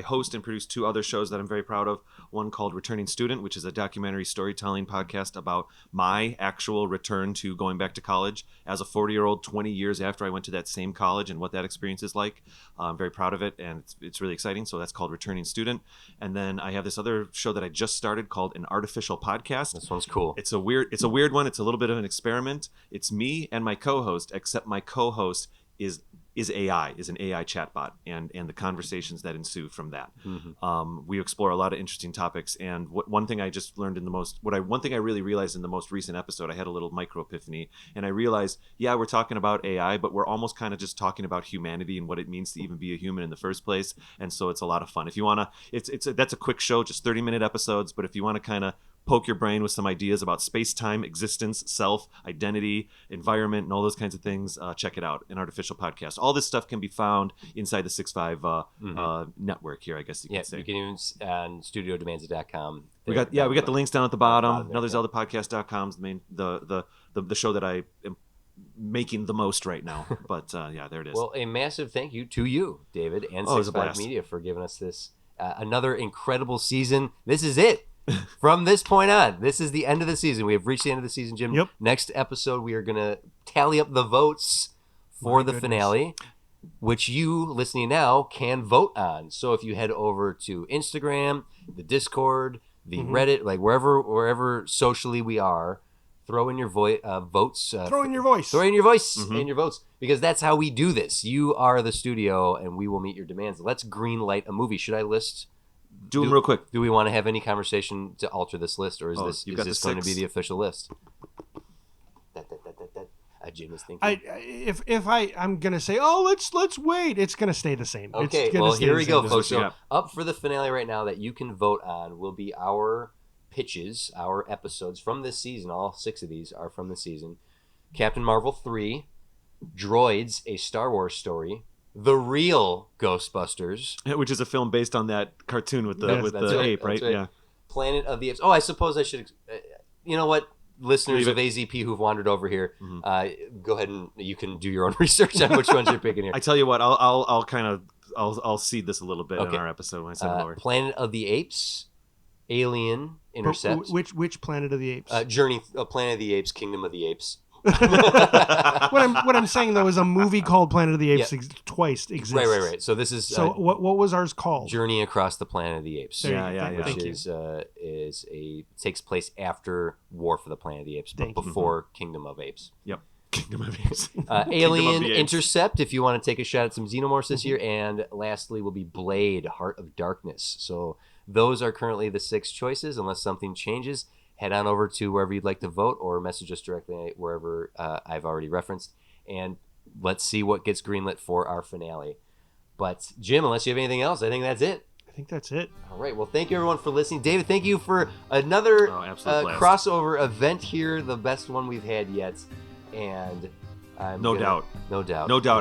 host and produce 2 other shows that I'm very proud of. One called Returning Student, which is a documentary storytelling podcast about my actual return to going back to college as a 40-year-old, 20 years after I went to that same college, and what that experience is like. I'm very proud of it, and it's really exciting. So that's called Returning Student. And then I have this other show that I just started called An Artificial Podcast. This one's cool. It's a weird one. It's a little bit of an experiment. It's me and my co-host, except my co-host is an AI chatbot, and the conversations that ensue from that. We explore a lot of interesting topics, and one thing I just learned one thing I really realized in the most recent episode, I had a little micro epiphany, and I realized, yeah, we're talking about AI, but we're almost kind of just talking about humanity and what it means to even be a human in the first place. And so it's a lot of fun. If you want to, that's a quick show, just 30-minute episodes, but if you want to kind of poke your brain with some ideas about space-time, existence, self, identity, environment, and all those kinds of things, check it out. An Artificial Podcast. All this stuff can be found inside the 6.5 network here, I guess you could say. You can even on studiodemands.com. We got the links down at the bottom. there, AnotherZeldaPodcast.com is the show that I am making the most right now. But there it is. Well, a massive thank you to you, David, and Oh, it was a 6.5 blast. Media for giving us this another incredible season. This is it. From this point on, this is the end of the season. We have reached the end of the season, Jim. Yep. Next episode, we are going to tally up the votes for the finale, which you, listening now, can vote on. So if you head over to Instagram, the Discord, the Reddit, like wherever socially we are, throw in your votes. Throw in your voice. Throw in your voice and your votes, because that's how we do this. You are the studio, and we will meet your demands. Let's green light a movie. Should I list? Do them real quick. Do we want to have any conversation to alter this list, or is this going to be the official list? Jim is thinking. I'm gonna say, let's wait. It's gonna stay the same. Okay, well, here we go, folks. So up for the finale right now that you can vote on will be our pitches, our episodes from this season. All 6 of these are from the season. Captain Marvel 3, Droids: A Star Wars Story, The Real Ghostbusters, Which is a film based on that cartoon with the ape, right? Yeah. Planet of the Apes. Oh, I suppose I should. You know what? Listeners of AZP who've wandered over here, go ahead and you can do your own research on which ones you're picking here. I tell you what, I'll seed this a little bit in our episode when I send it over. Planet of the Apes, Alien, Intercept. Which Planet of the Apes? Planet of the Apes, Kingdom of the Apes. What I'm saying though is a movie called Planet of the Apes twice exists. Right. So this is what was ours called? Journey Across the Planet of the Apes. Which takes place after War for the Planet of the Apes, but before Kingdom of Apes. Yep. Kingdom of Apes. Alien, Intercept, if you want to take a shot at some xenomorphs this year, and lastly will be Blade, Heart of Darkness. So those are currently the 6 choices. Unless something changes, head on over to wherever you'd like to vote, or message us directly wherever I've already referenced, and let's see what gets greenlit for our finale. But Jim, unless you have anything else, I think that's it. I think that's it. All right. Well, thank you everyone for listening. David, thank you for another crossover event here, the best one we've had yet. And No doubt. I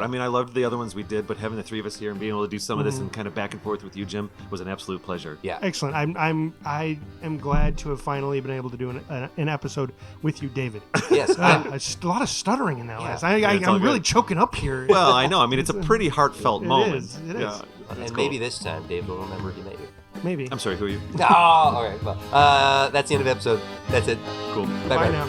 I mean, I loved the other ones we did, but having the 3 of us here and being able to do some of this and kind of back and forth with you, Jim, was an absolute pleasure. Yeah. Excellent. I am glad to have finally been able to do an episode with you, David. Yes. A lot of stuttering in that last. I'm really choking up here. Well, I know. I mean, it's a pretty heartfelt moment. It is. And maybe this time Dave will remember he met you. Maybe. I'm sorry, who are you? Oh, all right. Well, that's the end of the episode. That's it. Cool. Bye now.